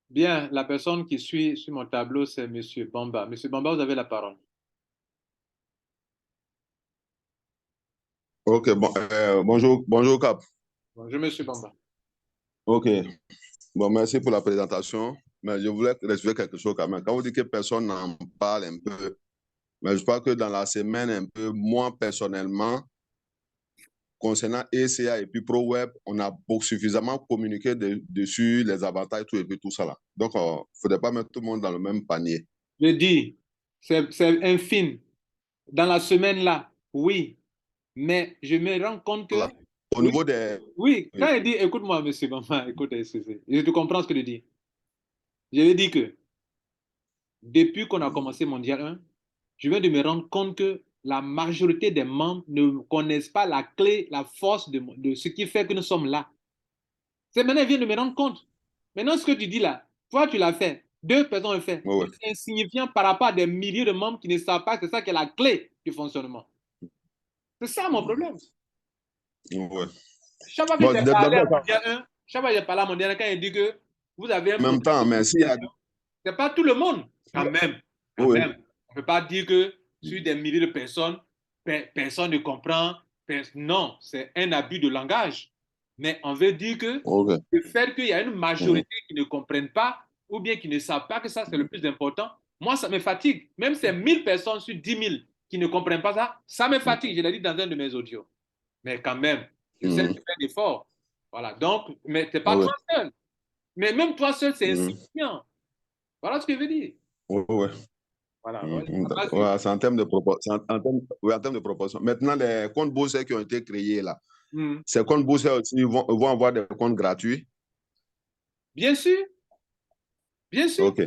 Bien, la personne qui suit sur mon tableau, c'est M. Bamba. M. Bamba, vous avez la parole. Ok, bonjour Cap. Bonjour, M. Bamba. Ok, bon, merci pour la présentation, mais je voulais rajouter quelque chose quand même. Quand vous dites que personne n'en parle un peu, mais je crois que dans la semaine, un peu, moi personnellement, concernant ECA et puis ProWeb, on a suffisamment communiqué dessus, les avantages, tout et puis tout ça là. Donc, il ne faudrait pas mettre tout le monde dans le même panier. Je dis, c'est infime. Dans la semaine là, oui, mais je me rends compte que... Voilà. Au Oui, niveau des... oui, quand il dit, écoute-moi, M. Bamba, écoute, je te comprends ce que je dis. Je lui dis que depuis qu'on a commencé Mondial 1, je viens de me rendre compte que la majorité des membres ne connaissent pas la clé, la force de ce qui fait que nous sommes là. C'est maintenant, je viens de me rendre compte. Maintenant, ce que tu dis là, toi, tu l'as fait. 2 personnes l'ont fait. Ouais, ouais. C'est insignifiant par rapport à des milliers de membres qui ne savent pas que c'est ça qui est la clé du fonctionnement. C'est ça mon problème. Ouais. Chaque fois que j'ai parlé à Mondial 1, chaque fois que j'ai parlé à Mondial 1, quand il dit que vous avez un En même temps, mais s'il y a... c'est pas tout le monde. Quand même. Quand Oui. même. On ne peut pas dire que sur des milliers de personnes, personne ne comprend. Non, c'est un abus de langage. Mais on veut dire que Ok. le fait qu'il y a une majorité qui ne comprennent pas ou bien qui ne savent pas que ça, c'est le plus important, moi, ça me fatigue. Même ces 1000 personnes sur 10 000 qui ne comprennent pas ça, ça me fatigue. Je l'ai dit dans un de mes audios. Mais quand même, j'essaie de faire d'efforts. Voilà. Donc, mais tu n'es pas Ouais. toi seul. Mais même toi seul, c'est Mhm. insignifiant. Voilà ce que je veux dire. Ouais, ouais. Voilà. Ouais, c'est en termes de proportion. Oui, en termes de proportion. Maintenant, les comptes boursiers qui ont été créés là, ces comptes boursiers aussi vont avoir des comptes gratuits. Bien sûr. Bien sûr. Ok.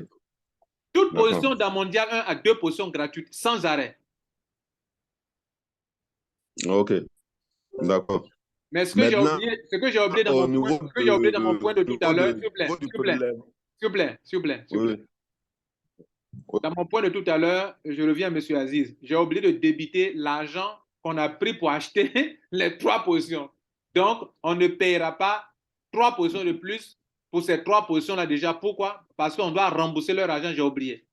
Toute D'accord. position dans Mondial 1 a 2 positions gratuites, sans arrêt. Ok. D'accord. Mais ce que j'ai oublié dans au mon point, niveau ce que j'ai oublié dans mon point de tout à l'heure, s'il vous plaît, niveau du s'il vous plaît, prélèvement. s'il vous plaît, s'il vous plaît, s'il vous plaît. Oui. Dans mon point de tout à l'heure, je reviens à M. Aziz. J'ai oublié de débiter l'argent qu'on a pris pour acheter les 3 positions. Donc, on ne payera pas 3 positions de plus pour ces 3 positions-là déjà. Pourquoi? Parce qu'on doit rembourser leur argent, j'ai oublié.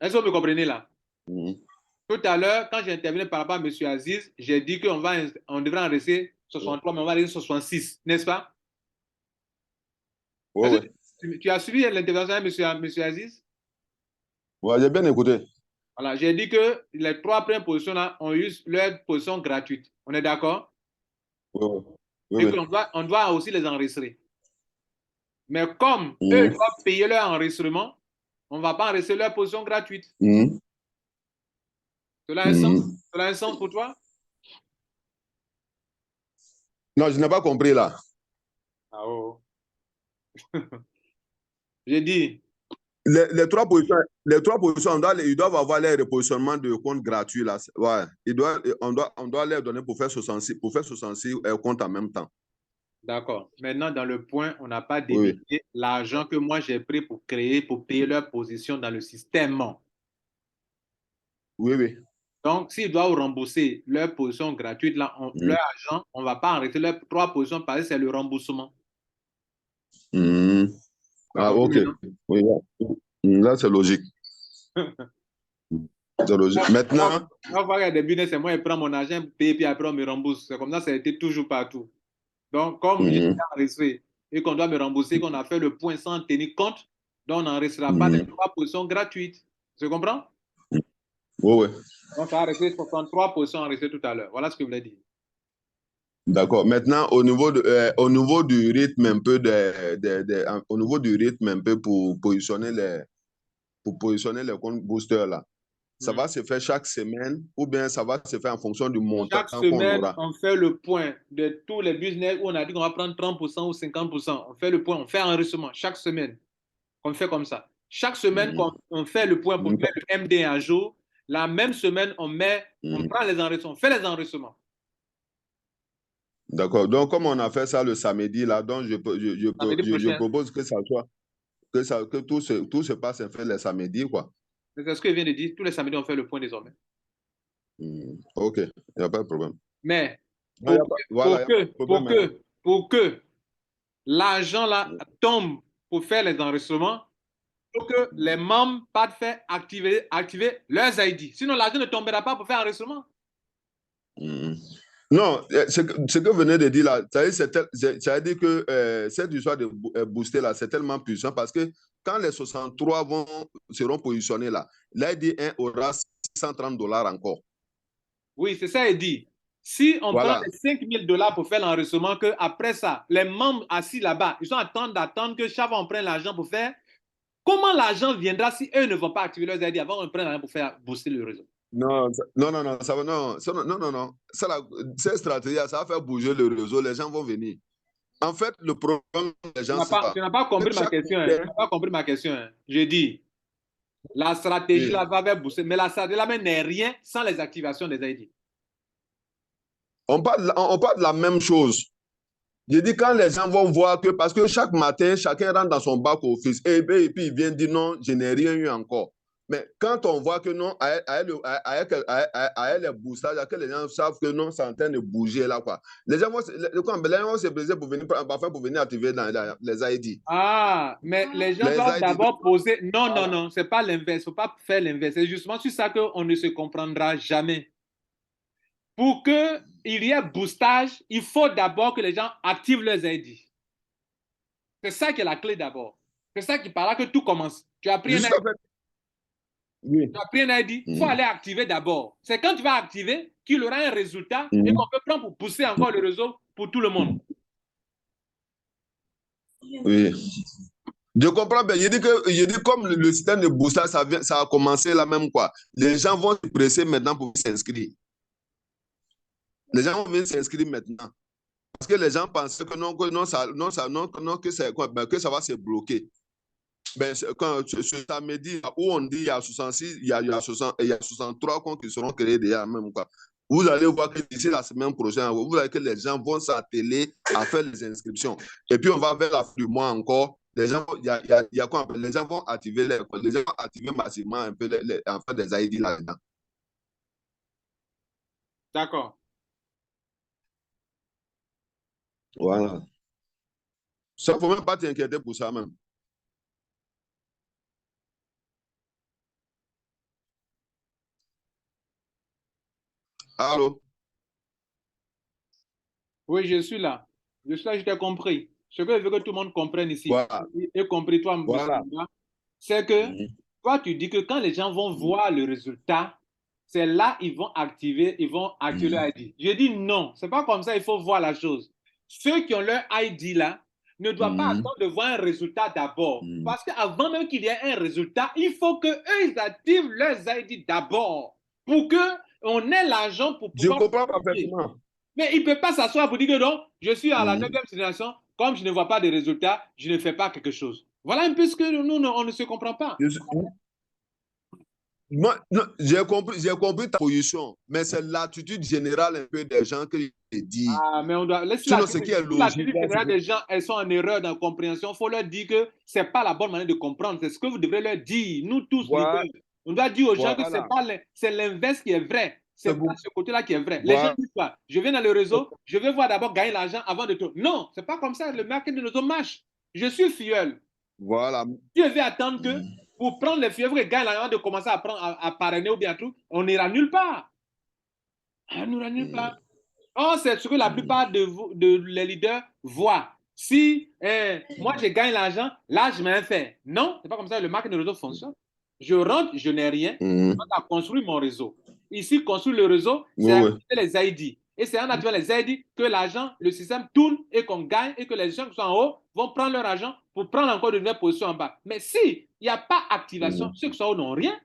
Est-ce que vous me comprenez là? Tout à l'heure, quand j'ai intervenu par rapport à M. Aziz, j'ai dit qu'on devrait en rester 63, mais on va rester 66, n'est-ce pas? Oui, oui. Tu as suivi l'intervention de M. Aziz? Ouais, j'ai bien écouté. Voilà, j'ai dit que les 3 premières positions-là ont eu leur position gratuite. On est d'accord? Oui, oui. Et Oui, qu'on doit aussi les enregistrer. Mais comme oui. eux doivent payer leur enregistrement, on ne va pas enregistrer leur position gratuite. Cela a un sens? Cela a un sens pour toi? Non, je n'ai pas compris là. Ah oh. J'ai dit. Les 3 positions, ils doivent avoir les repositionnements de comptes gratuits là. Ouais. On doit leur donner pour faire 66 comptes en même temps. D'accord. Maintenant, dans le point, on n'a pas débité l'argent que moi j'ai pris pour payer leur position dans le système. Oui, oui. Donc, s'ils doivent rembourser leur position gratuite, là, leur argent, on ne va pas arrêter leurs 3 positions parce que c'est le remboursement. Ah, ok. Oui, là, c'est logique. C'est logique. Maintenant. Quand il y a des business, c'est moi, je prends mon argent, paye, puis après, on me rembourse. C'est comme ça a été toujours partout. Donc, comme je suis enregistré et qu'on doit me rembourser, qu'on a fait le point sans tenir compte, donc on n'enregistrera pas les 3 positions gratuites. Tu comprends? Oui, oui. Donc, ça a resté 63 positions enregistrées tout à l'heure. Voilà ce que je voulais dire. D'accord. Maintenant, au niveau du rythme un peu au niveau du rythme un peu pour positionner les comptes boosters là, ça va se faire chaque semaine ou bien ça va se faire en fonction du montant Chaque qu'on semaine, aura? on fait le point de tous les business où on a dit qu'on va prendre 30% ou 50%. On fait le point, on fait un enregistrement chaque semaine. On fait comme ça. Chaque semaine, on fait le point pour mettre le MD à jour. La même semaine, on prend les enregistrements, on fait les enregistrements. D'accord. Donc, comme on a fait ça le samedi, là, donc je Samedi prochain. propose que ça soit, que tout se passe en fait le samedi, quoi. C'est ce que je viens de dire. Tous les samedis, on fait le point désormais. OK, il n'y a pas de problème. Mais Non, pour que l'argent là tombe pour faire les enregistrements, il faut que les membres partent faire activer leurs ID. Sinon, l'argent ne tombera pas pour faire enregistrement. Non, ce que vous venez de dire là, ça veut dire que cette histoire de booster là, c'est tellement puissant parce que quand les 63 seront positionnés là, l'ID 1 aura $630 encore. Oui, c'est ça, il dit. Si on prend les $5 000 pour faire l'enregistrement, qu'après ça, les membres assis là-bas, ils sont en train d'attendre que chaque fois on prenne l'argent pour faire. Comment l'argent viendra si eux ne vont pas activer leurs ID avant qu'on prenne l'argent pour faire booster le réseau? Non, ça va, non. Cette stratégie, ça va faire bouger le réseau, les gens vont venir. En fait, le problème des gens, c'est Tu n'as pas compris ma question. Tu n'as pas compris ma question. J'ai dit, la stratégie là va faire booster, mais la stratégie là n'est rien sans les activations des ID. On parle de la même chose. Je dis quand les gens vont voir que, parce que chaque matin, chacun rentre dans son bac office et puis il vient dire non, je n'ai rien eu encore. Mais quand on voit que non, à elle, les boostages, que les gens savent que non, c'est en train de bouger là, quoi. Les gens vont se briser pour venir activer dans les ID. Ah, mais les gens doivent d'abord poser. Non, voilà. Non, c'est pas l'inverse. Il ne faut pas faire l'inverse. C'est justement sur ça qu'on ne se comprendra jamais. Pour qu'il y ait boostage, il faut d'abord que les gens activent leurs ID. C'est ça qui est la clé d'abord. C'est ça qui parle que tout commence. Tu as pris un ID. Oui. Tu as pris un ID, il faut aller activer d'abord. C'est quand tu vas activer qu'il aura un résultat et qu'on peut prendre pour pousser encore le réseau pour tout le monde. Oui. Je comprends bien. Je dis comme le système de boostage, ça a commencé là même, quoi. Les gens vont se presser maintenant pour s'inscrire. Les gens vont venir s'inscrire maintenant. Parce que les gens pensaient que que ça va se bloquer. Ben, quand ce samedi où on dit il y a 66, il y a 63 comptes qui seront créés déjà même, quoi. Vous allez voir que d'ici la semaine prochaine, vous verrez que les gens vont s'atteler à faire les inscriptions. Et puis on va vers la fin du mois encore. Les gens, les gens vont activer massivement un peu en fait des ID là-dedans. D'accord. Voilà. Ça, il ne faut même pas t'inquiéter pour ça même. Allô? Oui, je suis là. Je suis là, je t'ai compris. Ce que je veux que tout le monde comprenne ici, voilà. Et compris toi, voilà. C'est que toi, tu dis que quand les gens vont voir le résultat, c'est là ils vont activer leur ID. Je dis non, c'est pas comme ça, il faut voir la chose. Ceux qui ont leur ID là ne doivent pas attendre de voir un résultat d'abord. Parce qu'avant même qu'il y ait un résultat, il faut qu'eux, ils activent leurs ID d'abord pour qu'on ait l'argent pour pouvoir... Je comprends parfaitement. Mais il ne peut pas s'asseoir pour dire que non, je suis à la 9e génération, comme je ne vois pas de résultats, je ne fais pas quelque chose. Voilà un peu ce que nous, on ne se comprend pas. Moi, j'ai compris ta position, mais c'est l'attitude générale un peu des gens que je dis. Ah, mais on doit laisser l'attitude générale des gens, elles sont en erreur dans la compréhension. Il faut leur dire que ce n'est pas la bonne manière de comprendre. C'est ce que vous devrez leur dire. Nous tous, leaders, on doit dire aux gens que c'est l'inverse qui est vrai. C'est pas ce côté-là qui est vrai. Les gens disent pas, je viens dans le réseau, je vais voir d'abord gagner l'argent avant de tout. Non, c'est pas comme ça. Le marketing de réseau marche. Je suis filleul. Voilà. Tu veux attendre que pour prendre les fièvres et gagner l'argent de commencer à parrainer ou bien tout, on n'ira nulle part. On n'ira nulle part. Oh, c'est ce que la plupart de les leaders voient. Si moi je gagne l'argent, là je m'en fais. Non, c'est pas comme ça. Le marketing de réseau fonctionne. Je rentre, je n'ai rien. Je rentre à construire mon réseau. Ici, construire le réseau, c'est activer les ID. Et c'est en activant les ID que l'argent, le système tourne et qu'on gagne et que les gens qui sont en haut vont prendre leur argent pour prendre encore de nouvelles positions en bas. Mais si il n'y a pas activation, ceux qui sont en haut n'ont rien.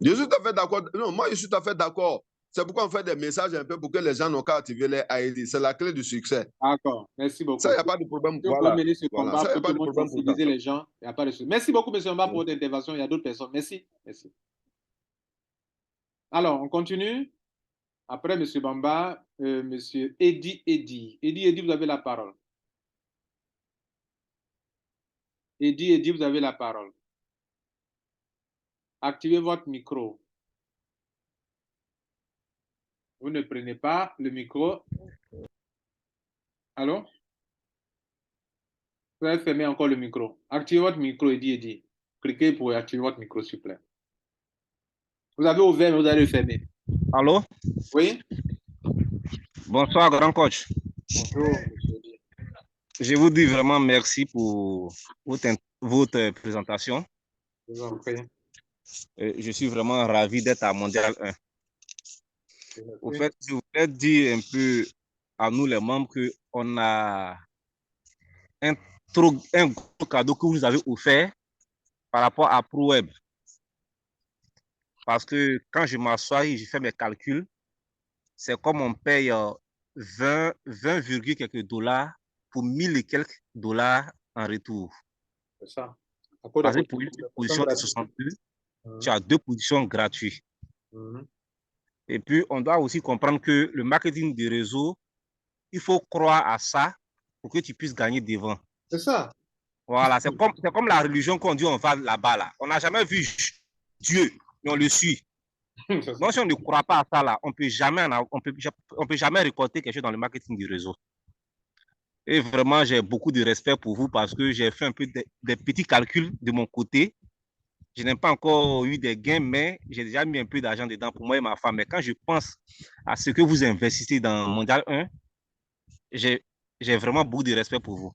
Je suis tout à fait d'accord. Non, moi, je suis tout à fait d'accord. C'est pourquoi on fait des messages un peu pour que les gens n'ont qu'à activer les ID. C'est la clé du succès. D'accord. Merci beaucoup. Ça, il n'y a pas de problème. Voilà. Mener ce combat, ça, il n'y a pas de problème pour sensibiliser les gens. Il n'y a pas de souci. Merci beaucoup, M. Mba, pour votre intervention. Il y a d'autres personnes. Merci. Merci. Alors, on continue. Après M. Bamba, M. Eddy. Eddy, vous avez la parole. Eddy, vous avez la parole. Activez votre micro. Vous ne prenez pas le micro. Allô? Vous avez fermé encore le micro. Activez votre micro, Eddy. Cliquez pour activer votre micro, s'il vous plaît. Vous avez ouvert, mais vous allez le fermer. Allô? Oui? Bonsoir, grand coach. Bonjour, monsieur Eddy. Je vous dis vraiment merci pour votre présentation. Je vous en prie. Je suis vraiment ravi d'être à Mondial 1. Au fait, je voulais dire un peu à nous les membres qu'on a un gros cadeau que vous avez offert par rapport à ProWeb. Parce que quand je m'assois et je fais mes calculs, c'est comme on paye 20, quelques dollars pour 1000 et quelques dollars en retour. C'est ça. Parce que pour une position de 62, tu as 2 positions gratuites. Et puis, on doit aussi comprendre que le marketing des réseaux, il faut croire à ça pour que tu puisses gagner devant. C'est ça. Voilà, c'est comme la religion qu'on dit on va là-bas. Là. On n'a jamais vu Dieu, mais on le suit. Donc, si on ne croit pas à ça, là, on ne peut jamais récolter quelque chose dans le marketing du réseau. Et vraiment, j'ai beaucoup de respect pour vous parce que j'ai fait un peu des petits calculs de mon côté. Je n'ai pas encore eu des gains, mais j'ai déjà mis un peu d'argent dedans pour moi et ma femme. Mais quand je pense à ce que vous investissez dans Mondial 1, j'ai vraiment beaucoup de respect pour vous.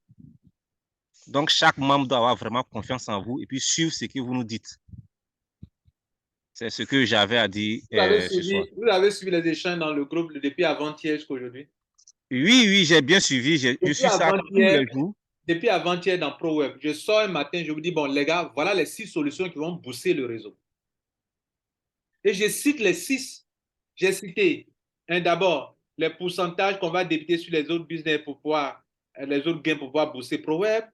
Donc, chaque membre doit avoir vraiment confiance en vous et puis suivre ce que vous nous dites. C'est ce que j'avais à dire ce soir. Vous avez suivi les échanges dans le groupe depuis avant-hier jusqu'à aujourd'hui? Oui, j'ai bien suivi. Je suis ça tous les jours. Depuis avant-hier dans ProWeb, je sors un matin, je vous dis, bon les gars, voilà les 6 solutions qui vont booster le réseau. Et je cite les 6. J'ai cité, d'abord, les pourcentages qu'on va débiter sur les autres business pour pouvoir, les autres gains pour pouvoir booster ProWeb.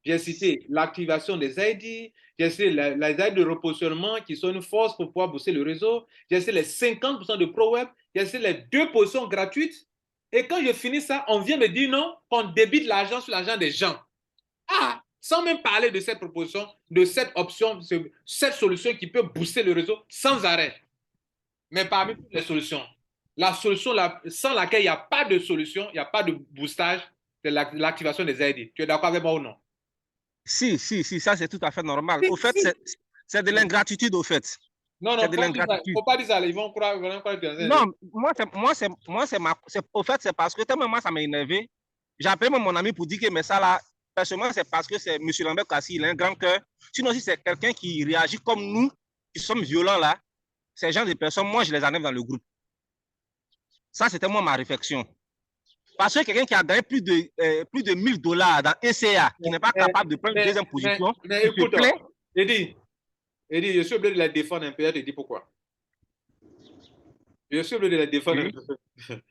J'ai cité l'activation des ID. J'ai cité les aides de repositionnement qui sont une force pour pouvoir booster le réseau. J'ai cité les 50% de ProWeb. J'ai cité les 2 positions gratuites. Et quand je finis ça, on vient me dire non, qu'on débite l'argent sur l'argent des gens. Ah, sans même parler de cette proposition, de cette option, cette solution qui peut booster le réseau sans arrêt. Mais parmi toutes les solutions, la solution sans laquelle il n'y a pas de solution, il n'y a pas de boostage, c'est l'activation des ID. Tu es d'accord avec moi ou non? Si, ça c'est tout à fait normal. Au fait, c'est de l'ingratitude au fait. Non, il ne faut pas dire ça. Ils vont croire que... Non, au fait, c'est parce que tellement moi, ça m'a énervé. J'ai appelé mon ami pour dire que, mais ça là, personnellement, c'est parce que c'est M. Lambert Kassi, il a un grand cœur. Sinon, si c'est quelqu'un qui réagit comme nous, qui sommes violents là, ces gens de personnes, moi, je les enlève dans le groupe. Ça, c'était moi ma réflexion. Parce que quelqu'un qui a gagné plus de 1000 dollars dans ECA, qui n'est pas capable de prendre une deuxième position, mais écoute, Eddy, je suis obligé de la défendre un peu. Je te dis pourquoi. Je suis obligé de la défendre un peu.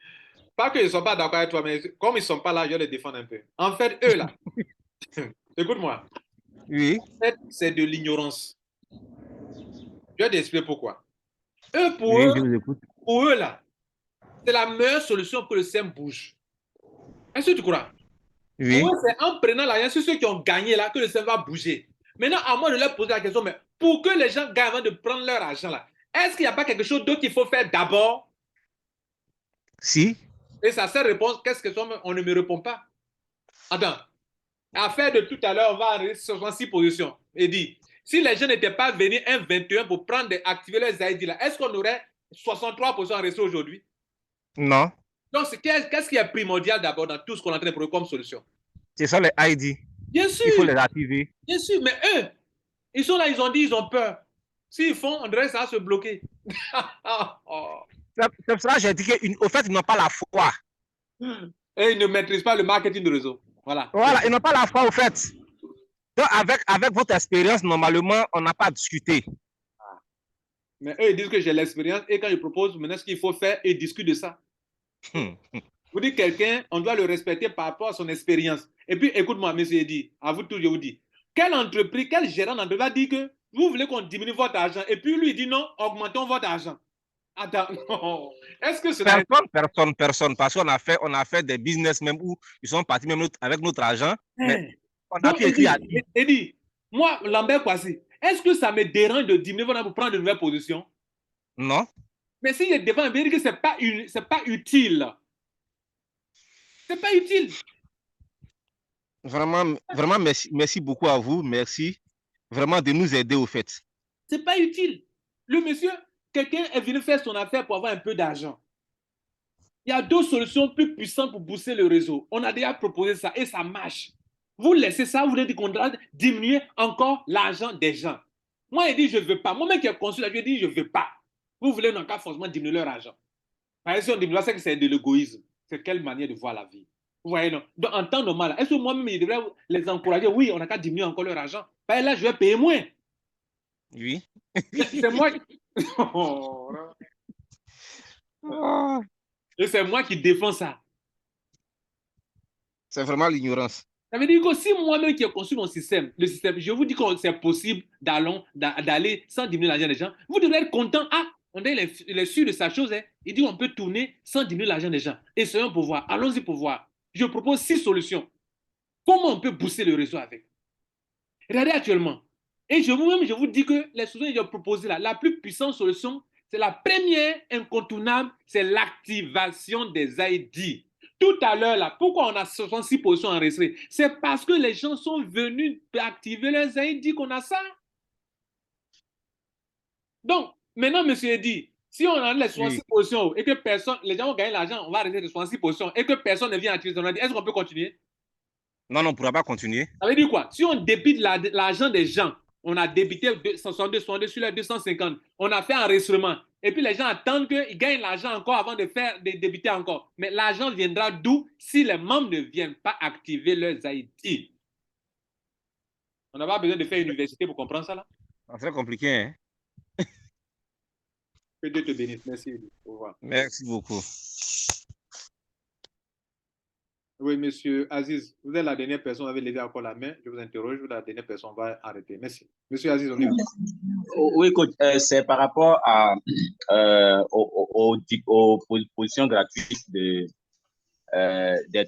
Pas qu'ils ne sont pas d'accord avec toi, mais comme ils ne sont pas là, je vais les défendre un peu. En fait, eux là, écoute-moi. Oui. En fait, c'est de l'ignorance. Je vais t'expliquer pourquoi. Pour eux là, c'est la meilleure solution pour que le système bouge. Est-ce que tu crois? Oui. Pour eux, c'est en prenant l'argent sur ceux qui ont gagné là que le système va bouger. Maintenant, à moi de leur poser la question, mais pour que les gens gagnent avant de prendre leur argent là, est-ce qu'il n'y a pas quelque chose d'autre qu'il faut faire d'abord? Si. Et sa seule réponse, qu'est-ce que on ne me répond pas? Attends, affaire de tout à l'heure, on va arriver sur 66 positions. Et dit, si les gens n'étaient pas venus un 21 pour activer leurs ID là, est-ce qu'on aurait 63 positions en réseau aujourd'hui? Non. Donc, qu'est-ce qui est primordial d'abord dans tout ce qu'on est en train de proposer comme solution? C'est ça les ID. Bien sûr. Il faut les activer. Bien sûr, mais eux, ils sont là, ils ont dit, ils ont peur. S'ils font, on dirait que ça va se bloquer. C'est pour ça que j'ai dit qu'au fait, ils n'ont pas la foi. Et ils ne maîtrisent pas le marketing de réseau. Voilà, ils n'ont pas la foi au fait. Donc, avec votre expérience, normalement, on n'a pas à discuter. Mais eux, ils disent que j'ai l'expérience et quand ils proposent maintenant ce qu'il faut faire, ils discutent de ça. Vous dites quelqu'un, on doit le respecter par rapport à son expérience. Et puis, écoute-moi, monsieur Eddy, à vous tous, je vous dis, quelle entreprise, quel gérant d'entreprise va dire que vous voulez qu'on diminue votre argent et puis lui, il dit non, augmentons votre argent. Attends, non. Est-ce que cela... Personne. Parce qu'on a fait des business même où ils sont partis même avec notre argent. Mais on a Donc, pu écrire à Eddie, moi, Lambert Kwasi, est-ce que ça me dérange de diminuer pour prendre de nouvelles positions? Non. Mais si je défends, je veux dire que ce n'est pas utile. C'est pas utile. Vraiment, merci beaucoup à vous. Merci vraiment de nous aider au fait. C'est pas utile. Le monsieur, quelqu'un est venu faire son affaire pour avoir un peu d'argent. Il y a d'autres solutions plus puissantes pour booster le réseau. On a déjà proposé ça et ça marche. Vous laissez ça, vous voulez dire qu'on doit diminuer encore l'argent des gens. Moi, il dit, je ne veux pas. Moi-même qui ai conçu la vie, je dis, je ne veux pas. Vous voulez non pas forcément diminuer leur argent. Par exemple, si on diminue, c'est que c'est de l'égoïsme. C'est quelle manière de voir la vie. Vous voyez, non? Donc, en temps normal, est-ce que moi-même, je devrais les encourager? Oui, on n'a qu'à diminuer encore leur argent. Ben là, je vais payer moins. Oui. C'est moi qui... Et c'est moi qui défends ça. C'est vraiment l'ignorance. Ça veut dire que si moi-même qui ai conçu mon système, le système, je vous dis que c'est possible d'aller sans diminuer l'argent des gens, vous devrez être content. Ah, on est sûr de sa chose. Hein. Il dit qu'on peut tourner sans diminuer l'argent des gens. Essayons pour voir. Allons-y pour voir. Je propose 6 solutions. Comment on peut booster le réseau avec? Regardez actuellement. Et je vous dis que les solutions que j'ai proposées là, la plus puissante solution, c'est la première incontournable, c'est l'activation des ID. Tout à l'heure, là, pourquoi on a 66 positions enregistrées? C'est parce que les gens sont venus activer leurs ID qu'on a ça. Donc, maintenant, monsieur dit, si on a les 66 positions et que personne, les gens ont gagné l'argent, on va arrêter les 66 positions et que personne ne vient activer son ID, est-ce qu'on peut continuer? Non, on ne pourra pas continuer. Ça veut dire quoi? Si on débite l'argent des gens, on a débité 62 sur les 250, on a fait un enregistrement, et puis les gens attendent qu'ils gagnent l'argent encore avant de débiter encore. Mais l'argent viendra d'où si les membres ne viennent pas activer leurs ID? On n'a pas besoin de faire une université pour comprendre ça là? C'est très compliqué, hein? Que Dieu te bénisse. Merci. Au revoir. Merci beaucoup. Oui, monsieur Aziz, vous êtes la dernière personne, vous avez levé encore la main. Je vous interroge, vous êtes la dernière personne, on va arrêter. Merci. Monsieur Aziz, on y va. Oui, coach, c'est par rapport aux positions gratuites des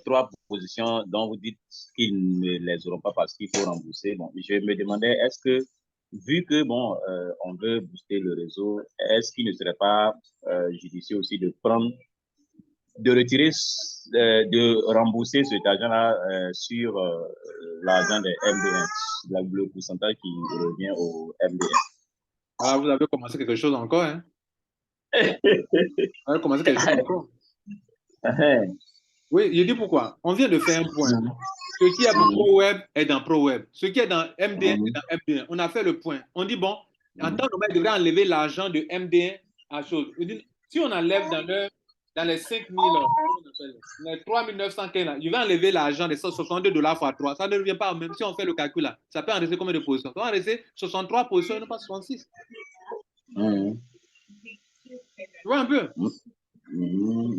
3 positions dont vous dites qu'ils ne les auront pas parce qu'il faut rembourser. Bon, je me demandais, est-ce que, vu que, bon, on veut booster le réseau, est-ce qu'il ne serait pas judicieux aussi de retirer, de rembourser cet argent-là sur l'argent des MDN, le pourcentage qui revient au MDN. Ah, vous avez commencé quelque chose encore, hein? Vous avez commencé quelque chose encore. Oui, je dis pourquoi. On vient de faire un point. Ce qui est dans ProWeb est dans ProWeb. Ce qui est dans MDN est dans MDN. On a fait le point. On dit, bon, en temps normal, il devrait enlever l'argent de MDN à chose. Si on enlève dans les 5 000, les 3 915, il va enlever l'argent de 62 $ fois 3. Ça ne revient pas, même si on fait le calcul là. Ça peut en rester combien de positions? Ça va en rester 63 positions et non pas 66. Tu vois un peu?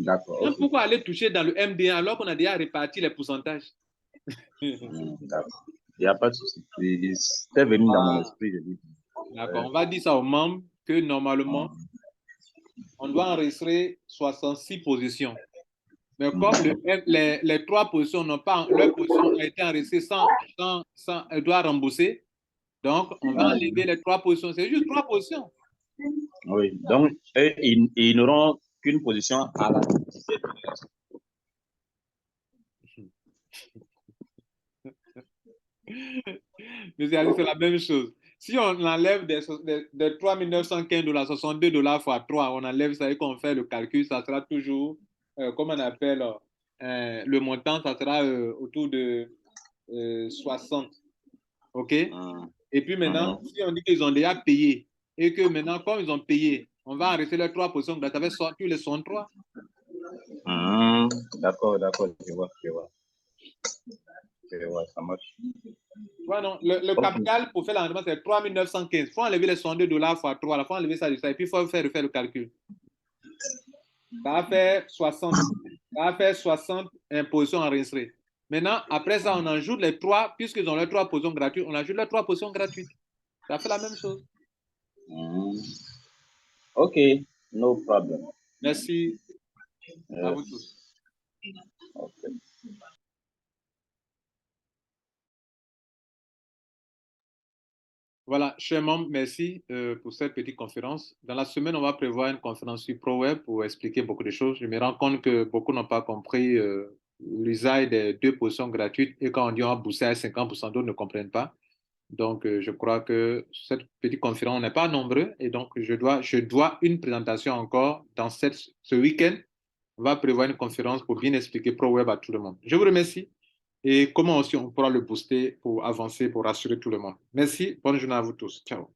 D'accord. Pourquoi aller toucher dans le MD1 alors qu'on a déjà réparti les pourcentages? D'accord. Il n'y a pas de souci. C'était venu dans mon esprit. D'accord. On va dire ça aux membres que normalement, on doit enregistrer 66 positions. Mais comme les 3 positions n'ont pas, leur position a été enregistrée sans elle doit rembourser. Donc, on va enlever les 3 positions. C'est juste 3 positions. Oui. Donc, ils n'auront qu'une position à la. Mais c'est la même chose. Si on enlève des 3 915 $, 62 $ fois 3, on enlève ça et qu'on fait le calcul, ça sera toujours, comme on appelle, le montant, ça sera autour de 60. OK? Et puis maintenant, si on dit qu'ils ont déjà payé et que maintenant, comme ils ont payé, on va enregistrer les 3 positions, ça va sortir les 63. D'accord, je vois. Ça marche. Ouais, non, le capital pour faire l'enlèvement, c'est 3 915. Il faut enlever les 62 $ fois 3. Il faut enlever ça, et puis il faut refaire le calcul. Ça va faire 60. Ça va faire 60 positions enregistrées. Maintenant, après ça, on ajoute les 3, puisqu'ils ont les 3 positions gratuites, on ajoute les 3 positions gratuites. Ça fait la même chose. OK. No problem. Merci à vous Yes. tous. Okay. Voilà, chers membres, merci pour cette petite conférence. Dans la semaine, on va prévoir une conférence sur ProWeb pour expliquer beaucoup de choses. Je me rends compte que beaucoup n'ont pas compris l'usage des 2 positions gratuites et quand on dit on va booster à 50%, d'autres ne comprennent pas. Donc, je crois que cette petite conférence, on n'est pas nombreux et donc je dois une présentation encore dans ce week-end. On va prévoir une conférence pour bien expliquer ProWeb à tout le monde. Je vous remercie et comment aussi on pourra le booster pour avancer, pour rassurer tout le monde. Merci, bonne journée à vous tous. Ciao.